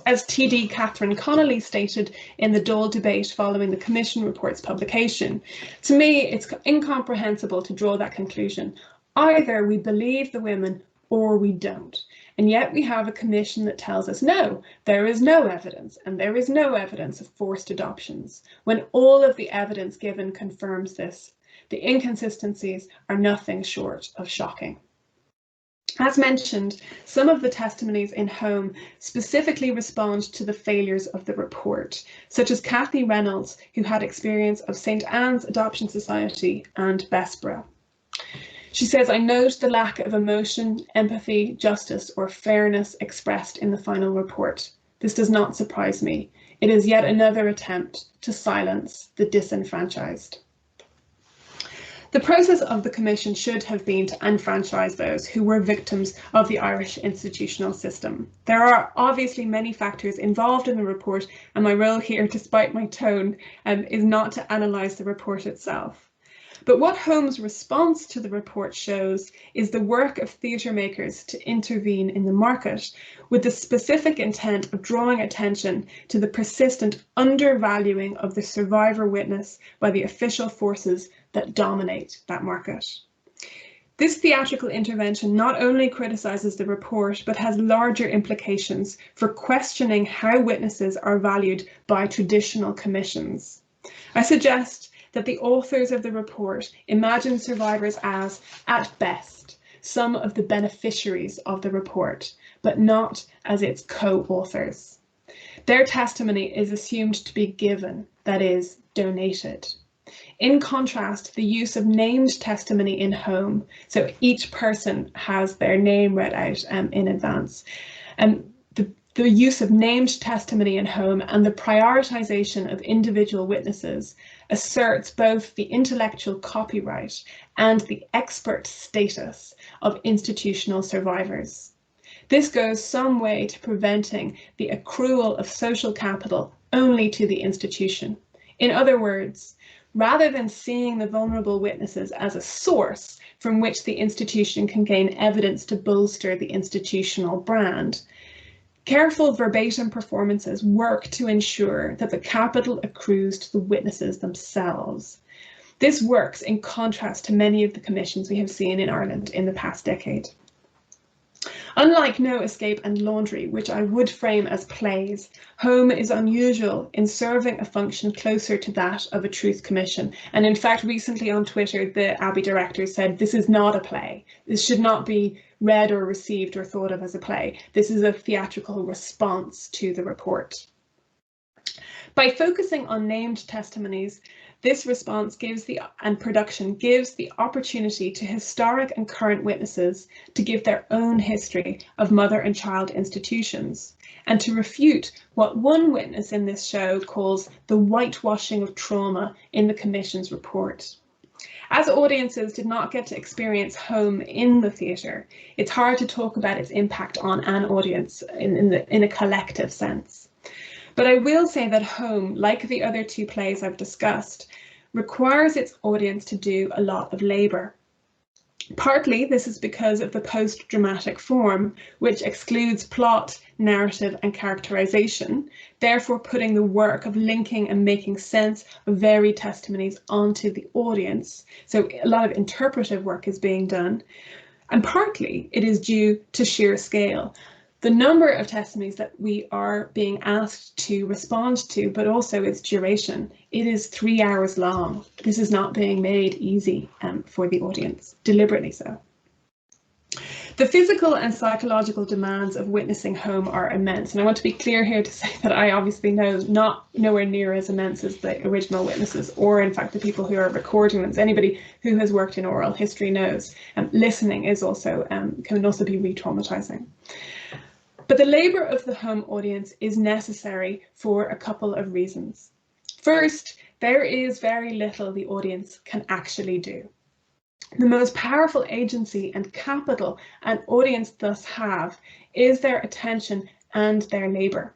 As TD Catherine Connolly stated in the Dáil debate following the Commission report's publication, "To me, it's incomprehensible to draw that conclusion. Either we believe the women or we don't. And yet we have a commission that tells us, no, there is no evidence, and there is no evidence of forced adoptions, when all of the evidence given confirms this. The inconsistencies are nothing short of shocking." As mentioned, some of the testimonies in Home specifically respond to the failures of the report, such as Kathy Reynolds, who had experience of St. Anne's Adoption Society and Bessborough. She says, "I note the lack of emotion, empathy, justice, or fairness expressed in the final report. This does not surprise me. It is yet another attempt to silence the disenfranchised." The process of the Commission should have been to enfranchise those who were victims of the Irish institutional system. There are obviously many factors involved in the report, and my role here, despite my tone, is not to analyse the report itself. But what Home's response to the report shows is the work of theatre makers to intervene in the market with the specific intent of drawing attention to the persistent undervaluing of the survivor witness by the official forces that dominate that market. This theatrical intervention not only criticises the report, but has larger implications for questioning how witnesses are valued by traditional commissions. I suggest that the authors of the report imagine survivors as, at best, some of the beneficiaries of the report, but not as its co-authors. Their testimony is assumed to be given, that is, donated. In contrast, the use of named testimony in Home, so each person has their name read out in advance, the use of named testimony in Home and the prioritisation of individual witnesses asserts both the intellectual copyright and the expert status of institutional survivors. This goes some way to preventing the accrual of social capital only to the institution. In other words, rather than seeing the vulnerable witnesses as a source from which the institution can gain evidence to bolster the institutional brand, careful verbatim performances work to ensure that the capital accrues to the witnesses themselves. This works in contrast to many of the commissions we have seen in Ireland in the past decade. Unlike No Escape and Laundry, which I would frame as plays, Home is unusual in serving a function closer to that of a truth commission. And in fact, recently on Twitter, the Abbey director said, "This is not a play. This should not be read or received or thought of as a play. This is a theatrical response to the report." By focusing on named testimonies, this response and production gives the opportunity to historic and current witnesses to give their own history of mother and child institutions and to refute what one witness in this show calls the whitewashing of trauma in the Commission's report. As audiences did not get to experience Home in the theatre, it's hard to talk about its impact on an audience in a collective sense. But I will say that Home, like the other two plays I've discussed, requires its audience to do a lot of labour. Partly this is because of the post-dramatic form, which excludes plot, narrative and characterization, therefore putting the work of linking and making sense of varied testimonies onto the audience. So a lot of interpretive work is being done. And partly it is due to sheer scale. The number of testimonies that we are being asked to respond to, but also its duration. It is 3 hours long. This is not being made easy for the audience, deliberately so. The physical and psychological demands of witnessing home are immense. And I want to be clear here to say that I obviously know nowhere near as immense as the original witnesses, or in fact the people who are recording them. Anybody who has worked in oral history knows listening is also can also be re-traumatizing. But the labour of the home audience is necessary for a couple of reasons. First, there is very little the audience can actually do. The most powerful agency and capital an audience thus have is their attention and their labour,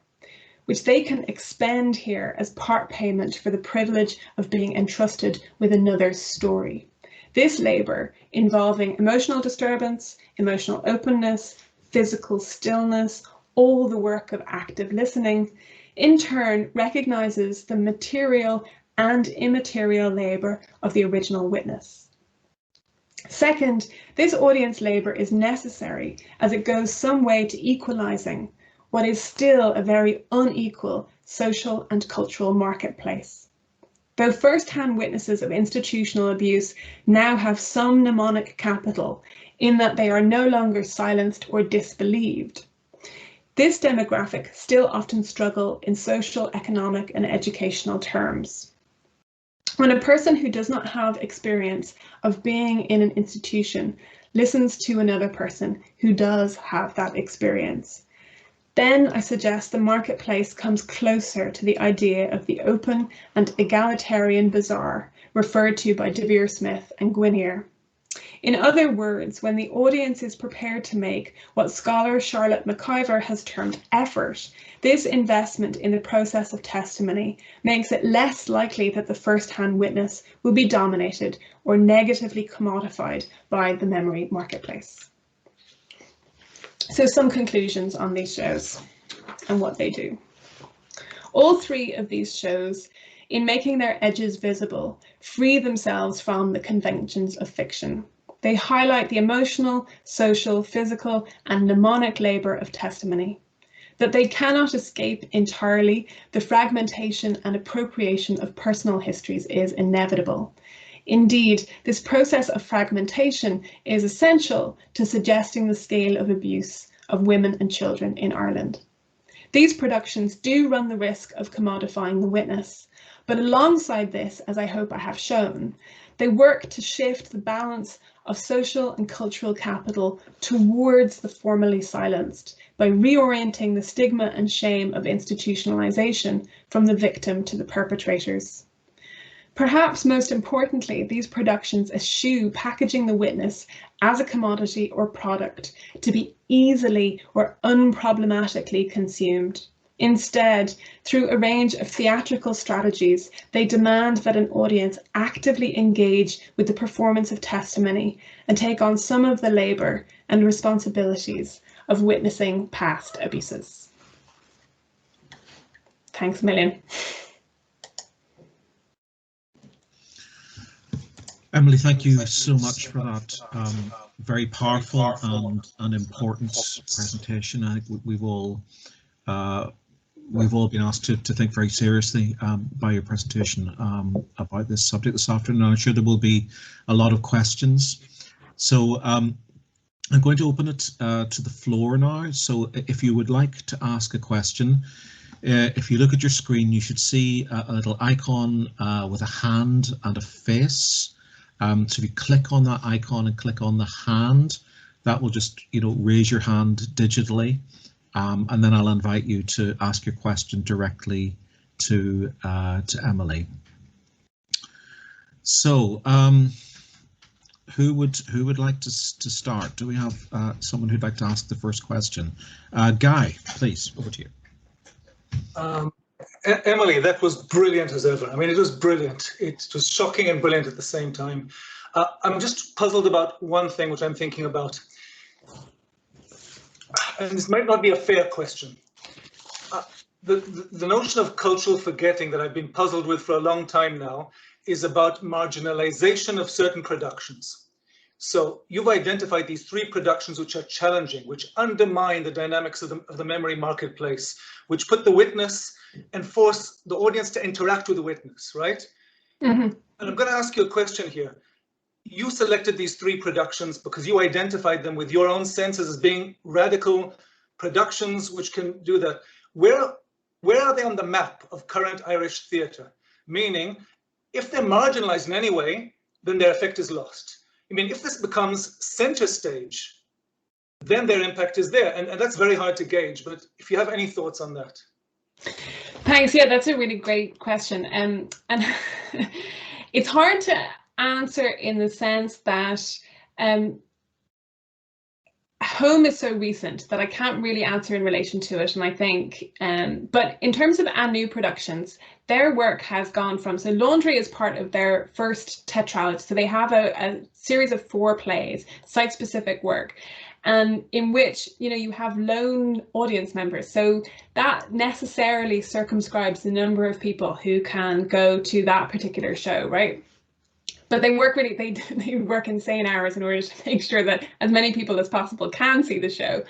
which they can expend here as part payment for the privilege of being entrusted with another's story. This labour, involving emotional disturbance, emotional openness, physical stillness, all the work of active listening, in turn recognises the material and immaterial labour of the original witness. Second, this audience labour is necessary as it goes some way to equalising what is still a very unequal social and cultural marketplace. Though first-hand witnesses of institutional abuse now have some mnemonic capital in that they are no longer silenced or disbelieved, this demographic still often struggle in social, economic and educational terms. When a person who does not have experience of being in an institution listens to another person who does have that experience, then I suggest the marketplace comes closer to the idea of the open and egalitarian bazaar referred to by De Vere Smith and Gwynere. In other words, when the audience is prepared to make what scholar Charlotte McIver has termed effort, this investment in the process of testimony makes it less likely that the first-hand witness will be dominated or negatively commodified by the memory marketplace. So some conclusions on these shows and what they do. All three of these shows, in making their edges visible, free themselves from the conventions of fiction. They highlight the emotional, social, physical, and mnemonic labour of testimony. That they cannot escape entirely the fragmentation and appropriation of personal histories is inevitable. Indeed, this process of fragmentation is essential to suggesting the scale of abuse of women and children in Ireland. These productions do run the risk of commodifying the witness, but alongside this, as I hope I have shown, they work to shift the balance of social and cultural capital towards the formerly silenced by reorienting the stigma and shame of institutionalization from the victim to the perpetrators. Perhaps most importantly, these productions eschew packaging the witness as a commodity or product to be easily or unproblematically consumed. Instead, through a range of theatrical strategies, they demand that an audience actively engage with the performance of testimony and take on some of the labour and responsibilities of witnessing past abuses. Thanks a million. Emily, thank you so much for that very powerful and important presentation. I think we've all been asked to think very seriously by your presentation about this subject this afternoon. I'm sure there will be a lot of questions. So I'm going to open it to the floor now. So if you would like to ask a question, if you look at your screen, you should see a little icon with a hand and a face. So if you click on that icon and click on the hand, that will just, raise your hand digitally. And then I'll invite you to ask your question directly to Emily. So who would like to start? Do we have someone who'd like to ask the first question? Guy, please, over to you. Emily, that was brilliant as ever. I mean, it was brilliant. It was shocking and brilliant at the same time. I'm just puzzled about one thing which I'm thinking about. And this might not be a fair question. The notion of cultural forgetting that I've been puzzled with for a long time now is about marginalization of certain productions. So you've identified these 3 productions which are challenging, which undermine the dynamics of the memory marketplace, which put the witness and force the audience to interact with the witness, right? Mm-hmm. And I'm going to ask you a question here. You selected these 3 productions because you identified them with your own senses as being radical productions which can do that. Where are they on the map of current Irish theatre? Meaning, if they're marginalized in any way, then their effect is lost. I mean, if this becomes center stage, then their impact is there. And that's very hard to gauge. But if you have any thoughts on that. Thanks. Yeah, that's a really great question. And it's hard to answer in the sense that home is so recent that I can't really answer in relation to it. And I think, but in terms of new productions, their work has gone from, so Laundry is part of their first tetralogy. So they have a series of 4 plays, site-specific work, and in which, you know, you have lone audience members. So that necessarily circumscribes the number of people who can go to that particular show, right? But they work really, they work insane hours in order to make sure that as many people as possible can see the show.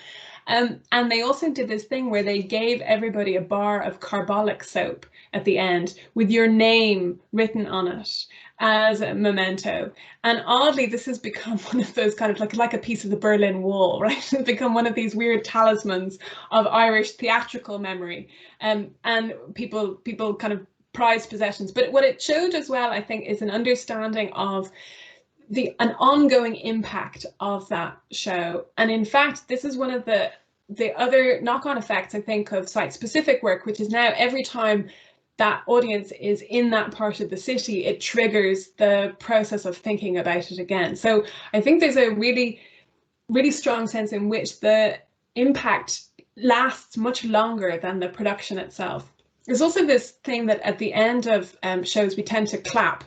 And they also did this thing where they gave everybody a bar of carbolic soap at the end with your name written on it as a memento. And oddly, this has become one of those kind of like a piece of the Berlin Wall, right? It's become one of these weird talismans of Irish theatrical memory. And people kind of prized possessions. But what it showed as well, I think, is an understanding of an ongoing impact of that show. And in fact, this is one of the other knock-on effects, I think, of site-specific work, which is now every time that audience is in that part of the city, it triggers the process of thinking about it again. So I think there's a really, really strong sense in which the impact lasts much longer than the production itself. There's also this thing that at the end of shows we tend to clap,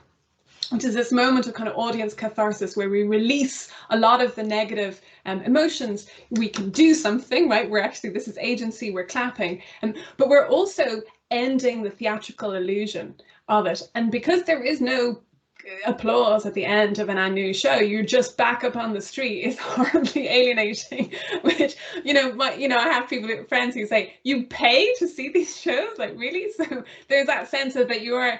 which is this moment of kind of audience catharsis where we release a lot of the negative emotions. We can do something, right? We're actually, this is agency, we're clapping, but we're also ending the theatrical illusion of it. And because there is no applause at the end of an new show, you're just back up on the street, is horribly alienating. Which, I have friends who say, you pay to see these shows, like, really? So there's that sense of that you are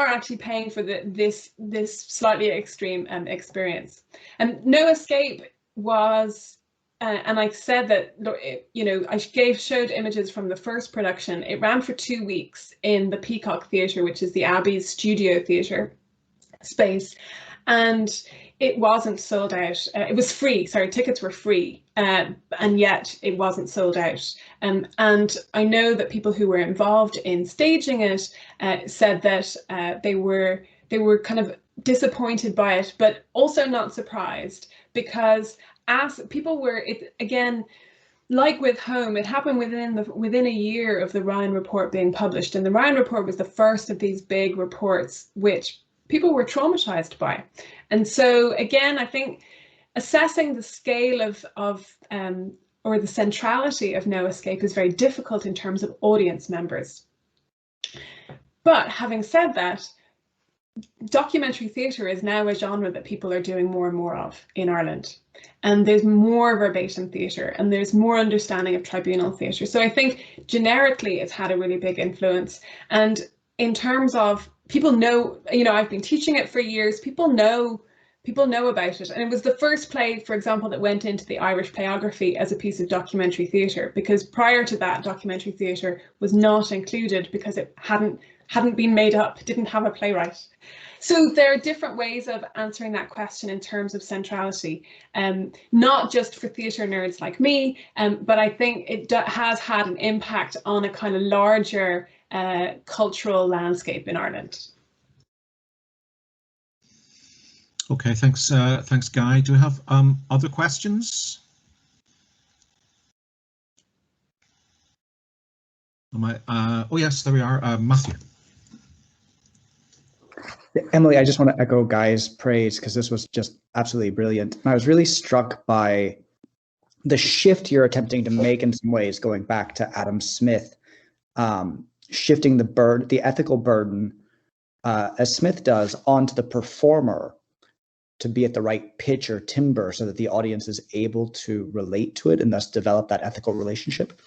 actually paying for this slightly extreme experience. And No Escape was, and I said that, I showed images from the first production. It ran for 2 weeks in the Peacock Theatre, which is the Abbey's studio theatre space, and it wasn't sold out. It was free, sorry, tickets were free, and yet it wasn't sold out. And I know that people who were involved in staging it said that they were kind of disappointed by it, but also not surprised, because as people were, again, like with Home, it happened within a year of the Ryan Report being published, and the Ryan Report was the first of these big reports which people were traumatized by. And so again, I think assessing the scale or the centrality of No Escape is very difficult in terms of audience members. But having said that, documentary theatre is now a genre that people are doing more and more of in Ireland. And there's more verbatim theatre, and there's more understanding of tribunal theatre. So I think generically it's had a really big influence. And in terms of people know, I've been teaching it for years, people know about it. And it was the first play, for example, that went into the Irish Playography as a piece of documentary theatre, because prior to that, documentary theatre was not included because it hadn't been made up, didn't have a playwright. So there are different ways of answering that question in terms of centrality, not just for theatre nerds like me, but I think it has had an impact on a kind of larger cultural landscape in Ireland. Okay, thanks, Guy. Do we have other questions? Oh yes, there we are. Matthew. Emily, I just want to echo Guy's praise because this was just absolutely brilliant. And I was really struck by the shift you're attempting to make in some ways, going back to Adam Smith, shifting the ethical burden, as Smith does, onto the performer to be at the right pitch or timbre so that the audience is able to relate to it and thus develop that ethical relationship.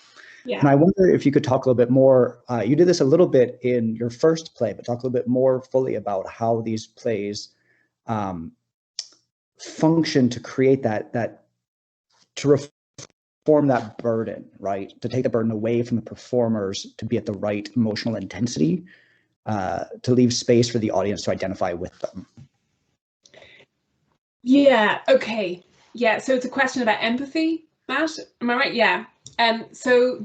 Yeah. And I wonder if you could talk a little bit more, you did this a little bit in your first play, but talk a little bit more fully about how these plays function to create to reform that burden, right? To take the burden away from the performers to be at the right emotional intensity, to leave space for the audience to identify with them. Yeah, okay. Yeah, so it's a question about empathy, Matt, am I right? Yeah. So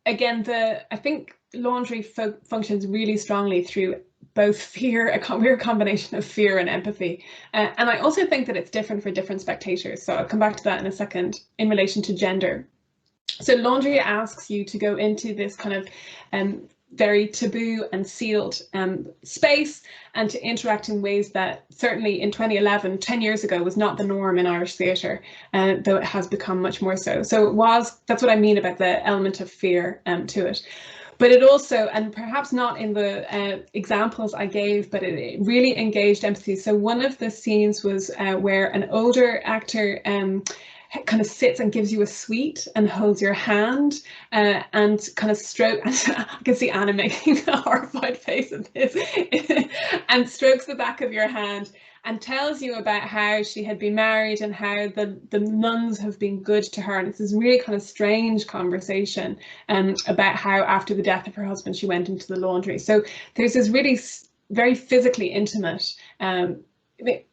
again, I think Laundry functions really strongly through both fear, a weird combination of fear and empathy. And I also think that it's different for different spectators. So I'll come back to that in a second in relation to gender. So Laundry asks you to go into this kind of very taboo and sealed space and to interact in ways that certainly in 2011, 10 years ago, was not the norm in Irish theatre, though it has become much more so. So that's what I mean about the element of fear to it. But it also, and perhaps not in the examples I gave, but it really engaged empathy. So one of the scenes was where an older actor kind of sits and gives you a sweet and holds your hand and kind of I can see Anna making a horrified face at this, and strokes the back of your hand and tells you about how she had been married and how the nuns have been good to her. And it's this really kind of strange conversation about how after the death of her husband, she went into the laundry. So there's this really very physically intimate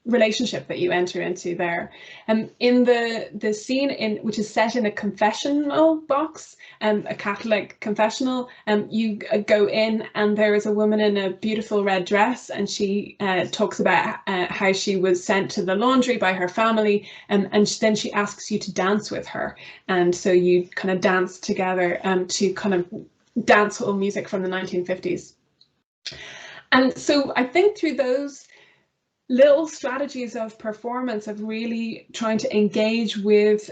relationship that you enter into there. In the scene which is set in a confessional box, a Catholic confessional, you go in and there is a woman in a beautiful red dress, and she talks about how she was sent to the laundry by her family, and then she asks you to dance with her, and so you kind of dance together to kind of dancehall music from the 1950s. And so I think through those little strategies of performance, of really trying to engage with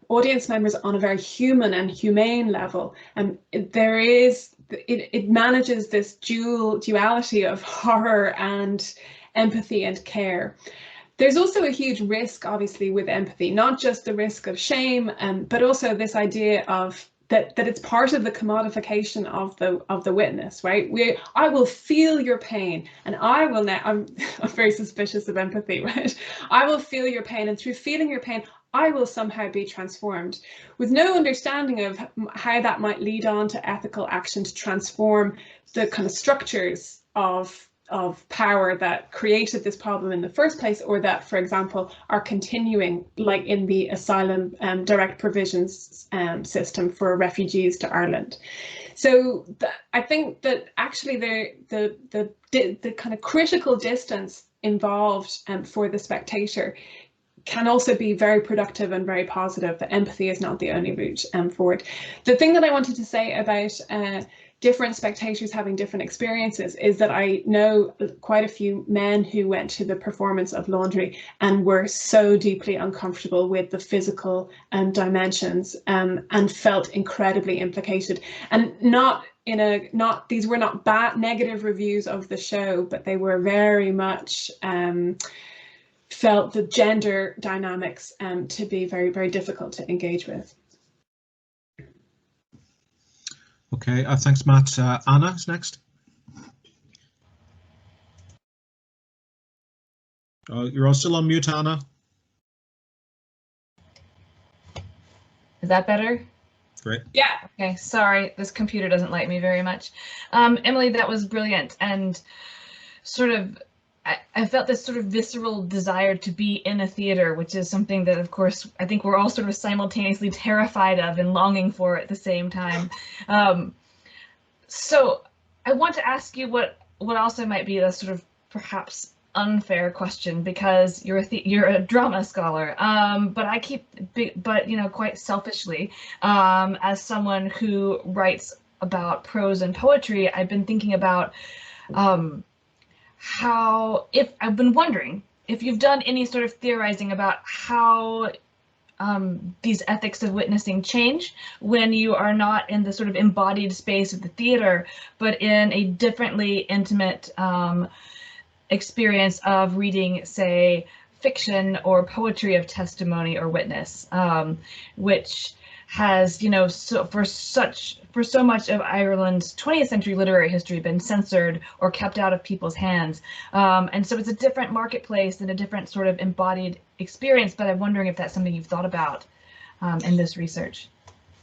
audience members on a very human and humane level, and it manages this duality of horror and empathy and care. There's also a huge risk, obviously, with empathy, not just the risk of shame, but also this idea of that it's part of the commodification of the witness, right? I will feel your pain, and I'm very suspicious of empathy, right? I will feel your pain, and through feeling your pain, I will somehow be transformed, with no understanding of how that might lead on to ethical action to transform the kind of structures of power that created this problem in the first place, or that, for example, are continuing, like in the asylum direct provisions system for refugees to Ireland. So I think that actually the kind of critical distance involved for the spectator can also be very productive and very positive. That empathy is not the only route forward. The thing that I wanted to say about different spectators having different experiences is that I know quite a few men who went to the performance of Laundry and were so deeply uncomfortable with the physical dimensions and felt incredibly implicated, and these were not bad negative reviews of the show, but they were very much felt the gender dynamics to be very, very difficult to engage with. Okay, thanks, Matt. Anna is next. You're all still on mute, Anna. Is that better? Great. Yeah. Okay, sorry, this computer doesn't like me very much. Emily, that was brilliant, and sort of I felt this sort of visceral desire to be in a theater, which is something that, of course, I think we're all sort of simultaneously terrified of and longing for at the same time. So I want to ask you what also might be a sort of perhaps unfair question, because you're a drama scholar, but you know, quite selfishly, as someone who writes about prose and poetry, I've been thinking about if I've been wondering if you've done any sort of theorizing about how these ethics of witnessing change when you are not in the sort of embodied space of the theater, but in a differently intimate experience of reading, say, fiction or poetry of testimony or witness, which has, you know, for so much of Ireland's 20th century literary history been censored or kept out of people's hands. And so it's a different marketplace and a different sort of embodied experience, but I'm wondering if that's something you've thought about in this research.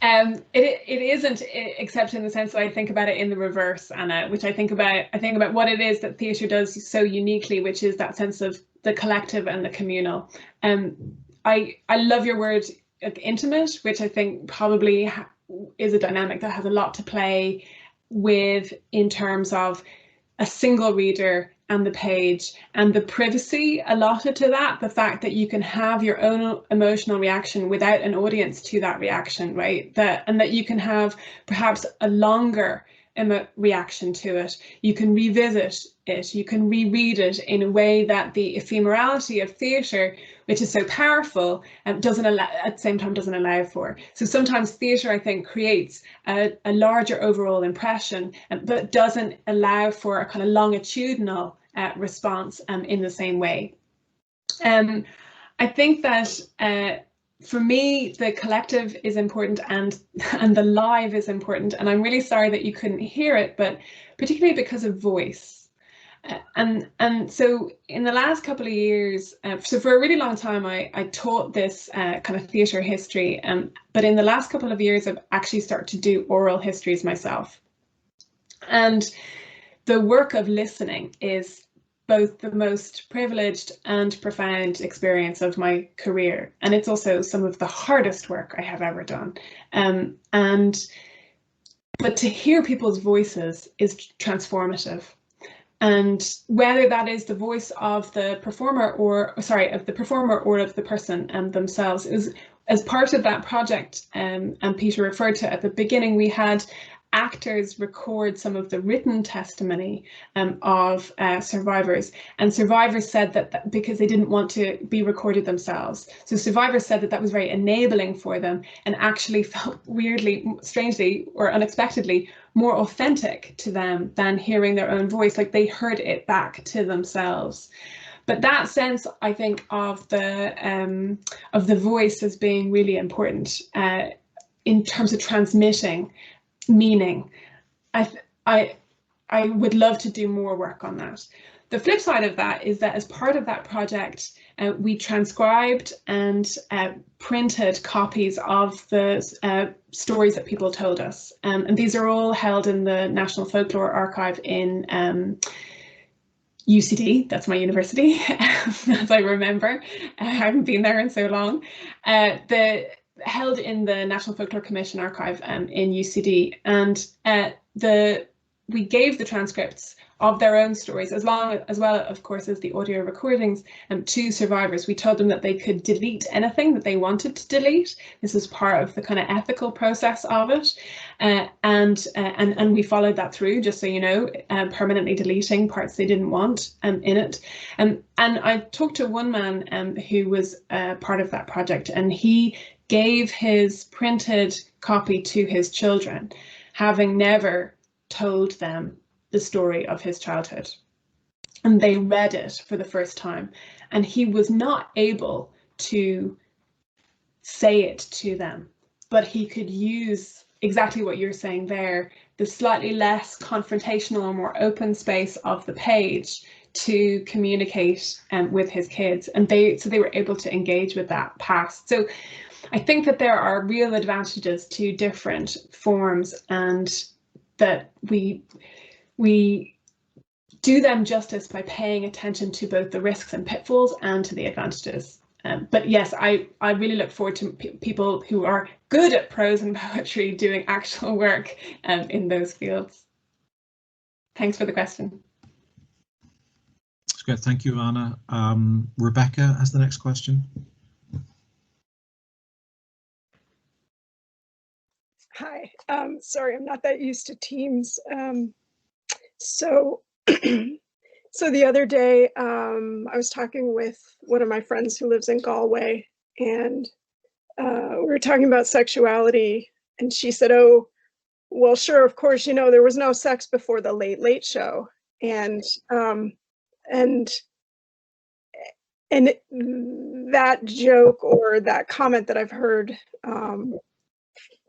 It isn't, except in the sense that I think about it in the reverse, Anna, which I think about what it is that theatre does so uniquely, which is that sense of the collective and the communal. I love your word intimate, which I think probably is a dynamic that has a lot to play with in terms of a single reader and the page and the privacy allotted to that, the fact that you can have your own emotional reaction without an audience to that reaction, right? And that you can have perhaps a longer reaction to it. You can revisit it, you can reread it in a way that the ephemerality of theatre, which is so powerful, doesn't allow, at the same time doesn't allow for. So sometimes theatre, I think, creates a larger overall impression, but doesn't allow for a kind of longitudinal response in the same way. I think that for me, the collective is important and the live is important. And I'm really sorry that you couldn't hear it, but particularly because of voice. And so in the last couple of years, so for a really long time, I taught this kind of theatre history, but in the last couple of years, I've actually started to do oral histories myself. And the work of listening is both the most privileged and profound experience of my career. And it's also some of the hardest work I have ever done. But to hear people's voices is transformative. And whether that is the voice of the performer or of the person themselves, is as part of that project, and Peter referred to at the beginning, we had actors record some of the written testimony of survivors, and survivors said that because they didn't want to be recorded themselves. So survivors said that that was very enabling for them and actually felt weirdly, strangely, or unexpectedly more authentic to them than hearing their own voice, like they heard it back to themselves. But that sense, I think, of the voice as being really important in terms of transmitting meaning. I would love to do more work on that. The flip side of that is that as part of that project, we transcribed and printed copies of the stories that people told us. And these are all held in the National Folklore Archive in UCD, that's my university, as I remember. I haven't been there in so long. Held in the National Folklore Commission Archive in UCD, and we gave the transcripts of their own stories, as well, of course, as the audio recordings, to survivors. We told them that they could delete anything that they wanted to delete. This is part of the kind of ethical process of it, and we followed that through, just so you know, permanently deleting parts they didn't want in it. And I talked to one man who was part of that project, and he gave his printed copy to his children, having never told them the story of his childhood. And they read it for the first time, and he was not able to say it to them, but he could use exactly what you're saying there, the slightly less confrontational and more open space of the page to communicate with his kids, and so they were able to engage with that past. So I think that there are real advantages to different forms, and that we do them justice by paying attention to both the risks and pitfalls and to the advantages. But yes, I really look forward to people who are good at prose and poetry doing actual work in those fields. Thanks for the question. That's great. Thank you, Anna. Rebecca has the next question. Hi, sorry, I'm not that used to Teams. So So the other day, I was talking with one of my friends who lives in Galway, and we were talking about sexuality, and she said, "Oh, well, sure, of course, you know, there was no sex before the Late Late Show," and that joke or that comment that I've heard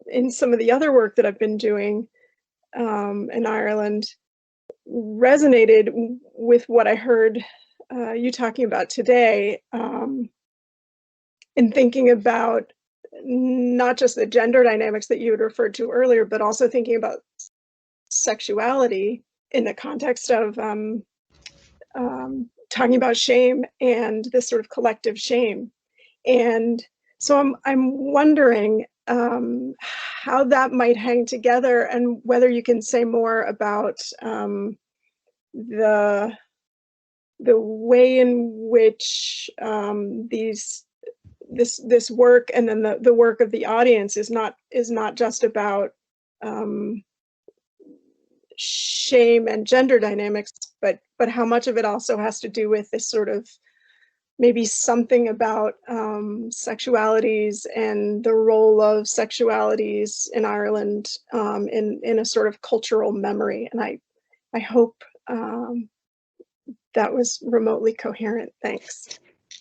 in some of the other work that I've been doing in Ireland resonated with what I heard you talking about today, in thinking about not just the gender dynamics that you had referred to earlier, but also thinking about sexuality in the context of talking about shame and this sort of collective shame. And so I'm wondering how that might hang together, and whether you can say more about the way in which this work, and then the work of the audience is not just about shame and gender dynamics, but how much of it also has to do with this sort of maybe something about sexualities and the role of sexualities in Ireland in a sort of cultural memory. And I hope that was remotely coherent. Thanks.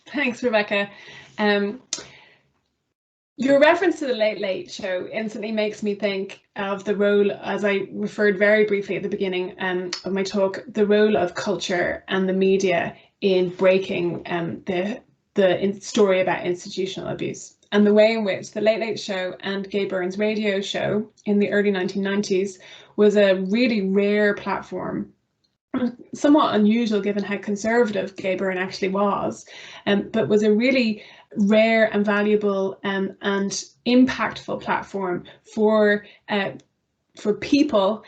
Thanks, Rebecca. Your reference to the Late Late Show instantly makes me think of the role, as I referred very briefly at the beginning of my talk, the role of culture and the media in breaking the story about institutional abuse, and the way in which the Late Late Show and Gay Byrne's radio show in the early 1990s was a really rare platform, somewhat unusual given how conservative Gay Byrne actually was, but was a really rare and valuable and impactful platform for people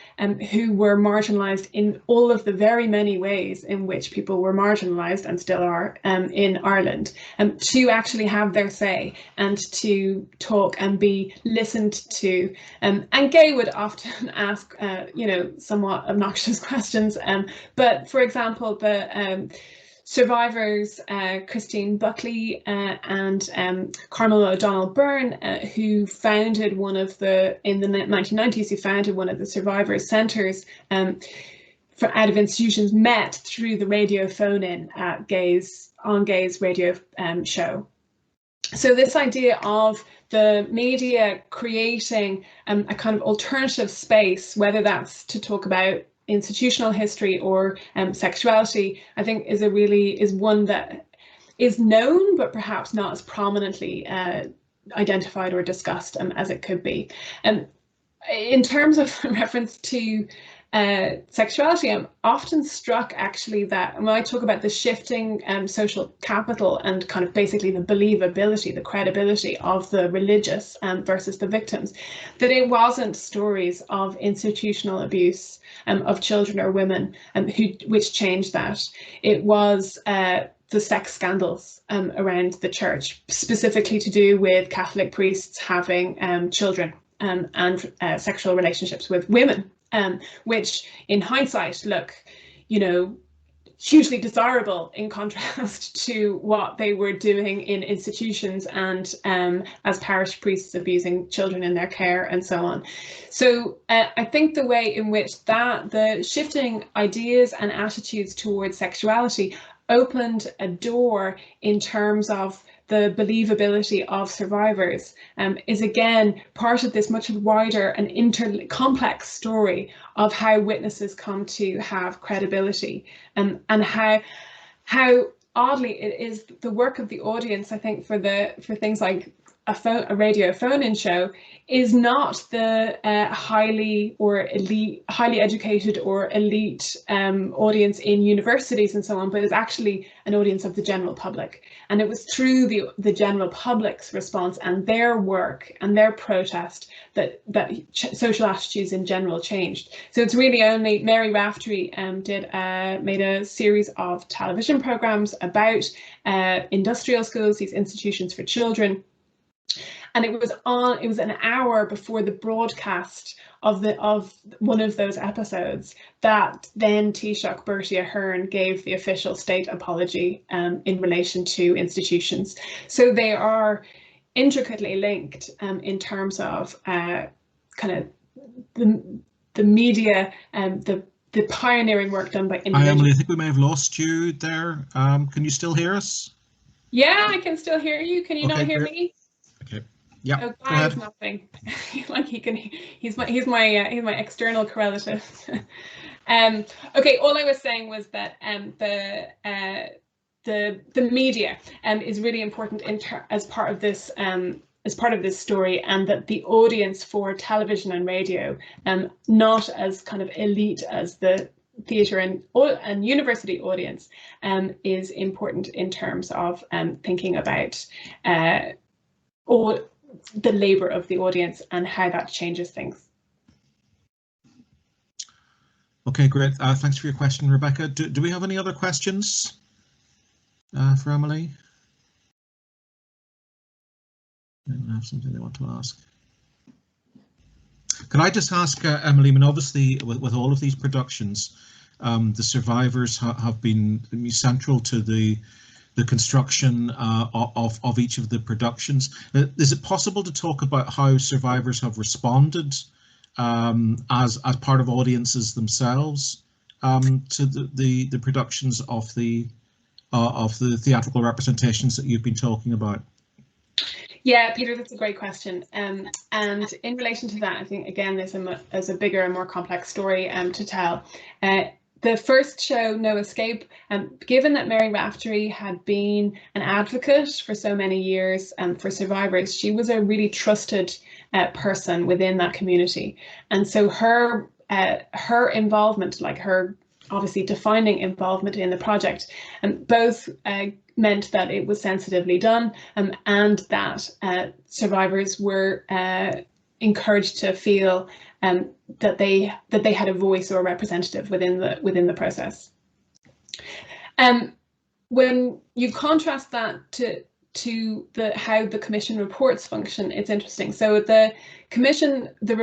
who were marginalised in all of the very many ways in which people were marginalised and still are in Ireland, to actually have their say and to talk and be listened to. And Gay would often ask, somewhat obnoxious questions. But for example, the survivors, Christine Buckley and Carmel O'Donnell Byrne, who founded in the 1990s, who founded one of the survivors centres out of institutions, met through the radio phone-in at Gay's radio show. So this idea of the media creating a kind of alternative space, whether that's to talk about institutional history or sexuality, I think is one that is known, but perhaps not as prominently identified or discussed as it could be. In terms of reference to sexuality, I'm often struck actually that when I talk about the shifting social capital and kind of basically the believability, the credibility of the religious versus the victims, that it wasn't stories of institutional abuse of children or women which changed that. It was the sex scandals around the church, specifically to do with Catholic priests having children and sexual relationships with women, which in hindsight look, hugely desirable in contrast to what they were doing in institutions and as parish priests abusing children in their care and so on. So I think the way in which the shifting ideas and attitudes towards sexuality opened a door in terms of the believability of survivors is again part of this much wider and complex story of how witnesses come to have credibility, and how oddly it is the work of the audience, I think, for things like a radio phone-in show is not the highly educated or elite audience in universities and so on, but is actually an audience of the general public. And it was through the general public's response and their work and their protest that social attitudes in general changed. So it's really only Mary Raftery made a series of television programs about industrial schools, these institutions for children, And it was an hour before the broadcast of one of those episodes that then Taoiseach Bertie Ahern gave the official state apology in relation to institutions. So they are intricately linked in terms of kind of the media and the pioneering work done by individuals. Hi, Emily, I think we may have lost you there. Can you still hear us? Yeah, I can still hear you. Can you not hear me? Okay. Yeah. Oh, Guy is nothing. Like he can. He's my external correlative. Okay. All I was saying was that the media is really important as part of this story, and that the audience for television and radio, not as kind of elite as the theatre and university audience, is important in terms of thinking about the labour of the audience and how that changes things. Okay, great. Thanks for your question, Rebecca. Do we have any other questions for Emily? I have something they want to ask. Can I just ask, Emily, I mean, obviously with all of these productions, the survivors have been central to the construction of each of the productions. Is it possible to talk about how survivors have responded as part of audiences themselves to the productions of the theatrical representations that you've been talking about? Yeah, Peter, that's a great question. And in relation to that, I think, again, there's a bigger and more complex story to tell. The first show, No Escape, given that Mary Raftery had been an advocate for so many years for survivors, she was a really trusted person within that community. And so her involvement, like her obviously defining involvement in the project, both meant that it was sensitively done, and that survivors were encouraged to feel that they had a voice or a representative within the process. When you contrast that to how the Commission reports function, it's interesting. So the Commission, the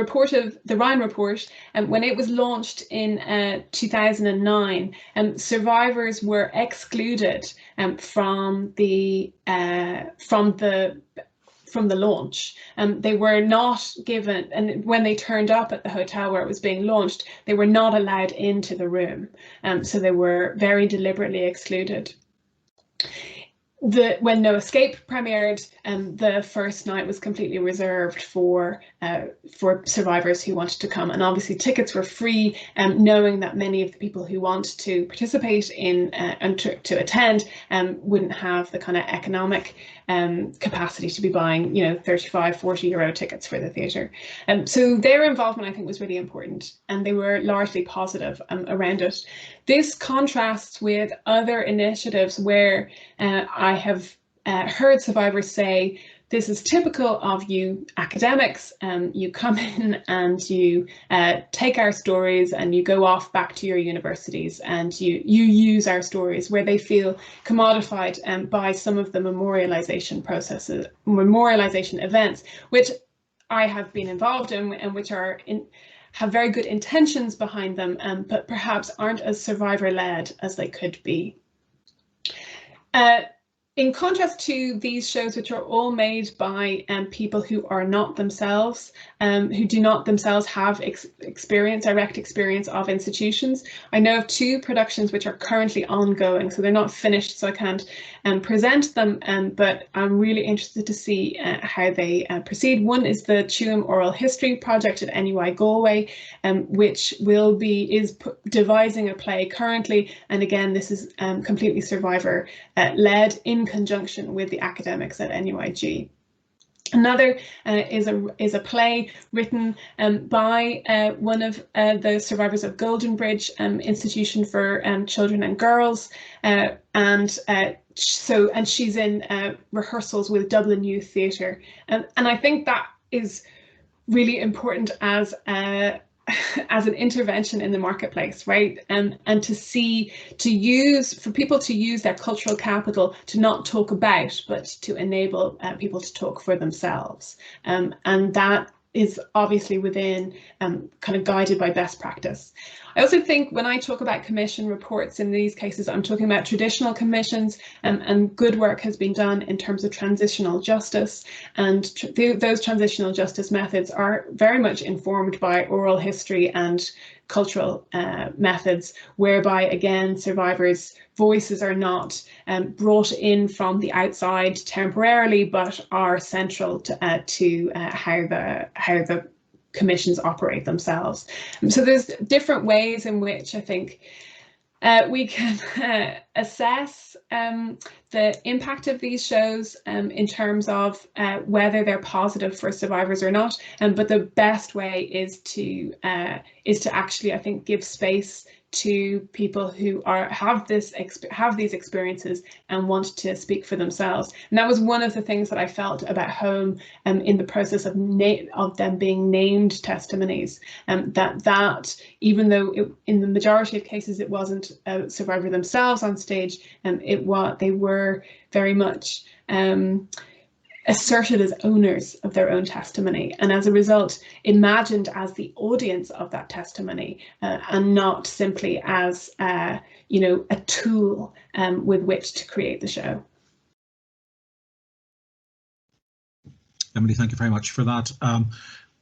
Ryan report, when it was launched in 2009, survivors were excluded from the launch. They were not given, and when they turned up at the hotel where it was being launched, they were not allowed into the room. So they were very deliberately excluded. When No Escape premiered, the first night was completely reserved for survivors who wanted to come, and obviously tickets were free, knowing that many of the people who want to participate in and to attend wouldn't have the kind of economic capacity to be buying, €35, €40 tickets for the theatre. So their involvement, I think, was really important, and they were largely positive around it. This contrasts with other initiatives where I have heard survivors say, this is typical of you academics. You come in and you take our stories and you go off back to your universities and you use our stories, where they feel commodified by some of the memorialization processes, memorialization events, which I have been involved in, and which have very good intentions behind them, but perhaps aren't as survivor-led as they could be. In contrast to these shows, which are all made by people who are not themselves, who do not themselves have direct experience of institutions, I know of two productions which are currently ongoing, so they're not finished, so I can't present them, but I'm really interested to see how they proceed. One is the QUB Oral History Project at NUI Galway, which is devising a play currently, and again, this is completely survivor-led in conjunction with the academics at NUIG. Another is a play written by one of the survivors of Golden Bridge Institution for Children and Girls, and she's in rehearsals with Dublin Youth Theatre, and I think that is really important as as an intervention in the marketplace, right? And for people to use their cultural capital to not talk about, but to enable people to talk for themselves. And that is obviously within kind of guided by best practice. I also think when I talk about commission reports in these cases, I'm talking about traditional commissions, and good work has been done in terms of transitional justice, and those transitional justice methods are very much informed by oral history and cultural methods, whereby again survivors' voices are not brought in from the outside temporarily, but are central to how the commissions operate themselves. So there's different ways in which I think we can assess the impact of these shows in terms of whether they're positive for survivors or not. But the best way is to actually, I think, give space to people who have these experiences and want to speak for themselves. And that was one of the things that I felt about Home in the process of them being named testimonies. That even though in the majority of cases it wasn't a survivor themselves on stage, they were very much asserted as owners of their own testimony, and as a result imagined as the audience of that testimony, and not simply as a tool with which to create the show. Emily, thank you very much for that.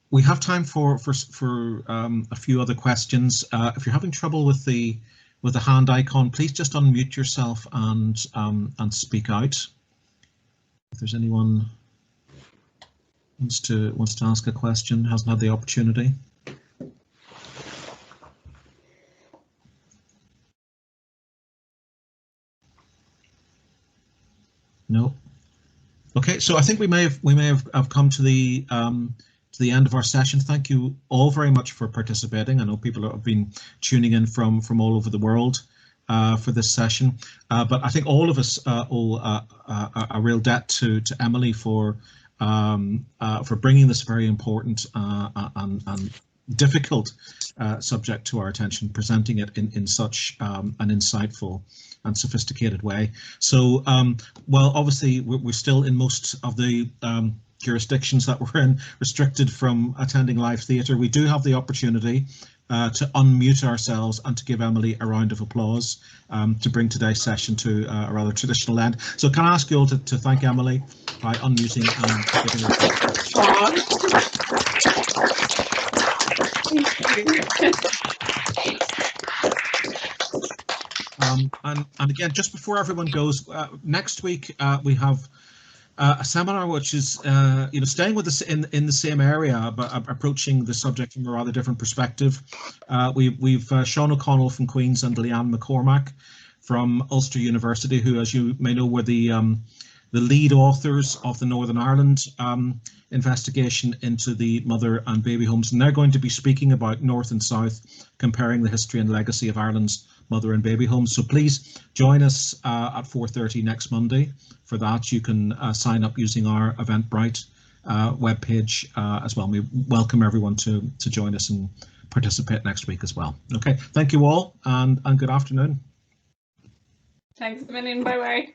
We have time for a few other questions. If you're having trouble with the hand icon, please just unmute yourself and speak out. If there's anyone wants to ask a question, hasn't had the opportunity. No. Okay, so I think we may have come to the end of our session. Thank you all very much for participating. I know people have been tuning in from all over the world for this session, but I think all of us owe a real debt to Emily for bringing this very important and difficult subject to our attention, presenting it in such an insightful and sophisticated way. So, well, obviously we're still in most of the jurisdictions that we're in restricted from attending live theatre. We do have the opportunity to unmute ourselves and to give Emily a round of applause to bring today's session to a rather traditional end. So can I ask you all to thank Emily by unmuting and giving her and again, just before everyone goes, next week we have a seminar which is staying with us in the same area but approaching the subject from a rather different perspective. We've Sean O'Connell from Queen's and Leanne McCormack from Ulster University, who, as you may know, were the lead authors of the Northern Ireland investigation into the mother and baby homes, and they're going to be speaking about North and South, comparing the history and legacy of Ireland's mother and baby homes. So please join us at 4:30 next Monday for that. You can sign up using our Eventbrite webpage as well. We welcome everyone to join us and participate next week as well. Okay, thank you all, and good afternoon. Thanks a million. Bye bye.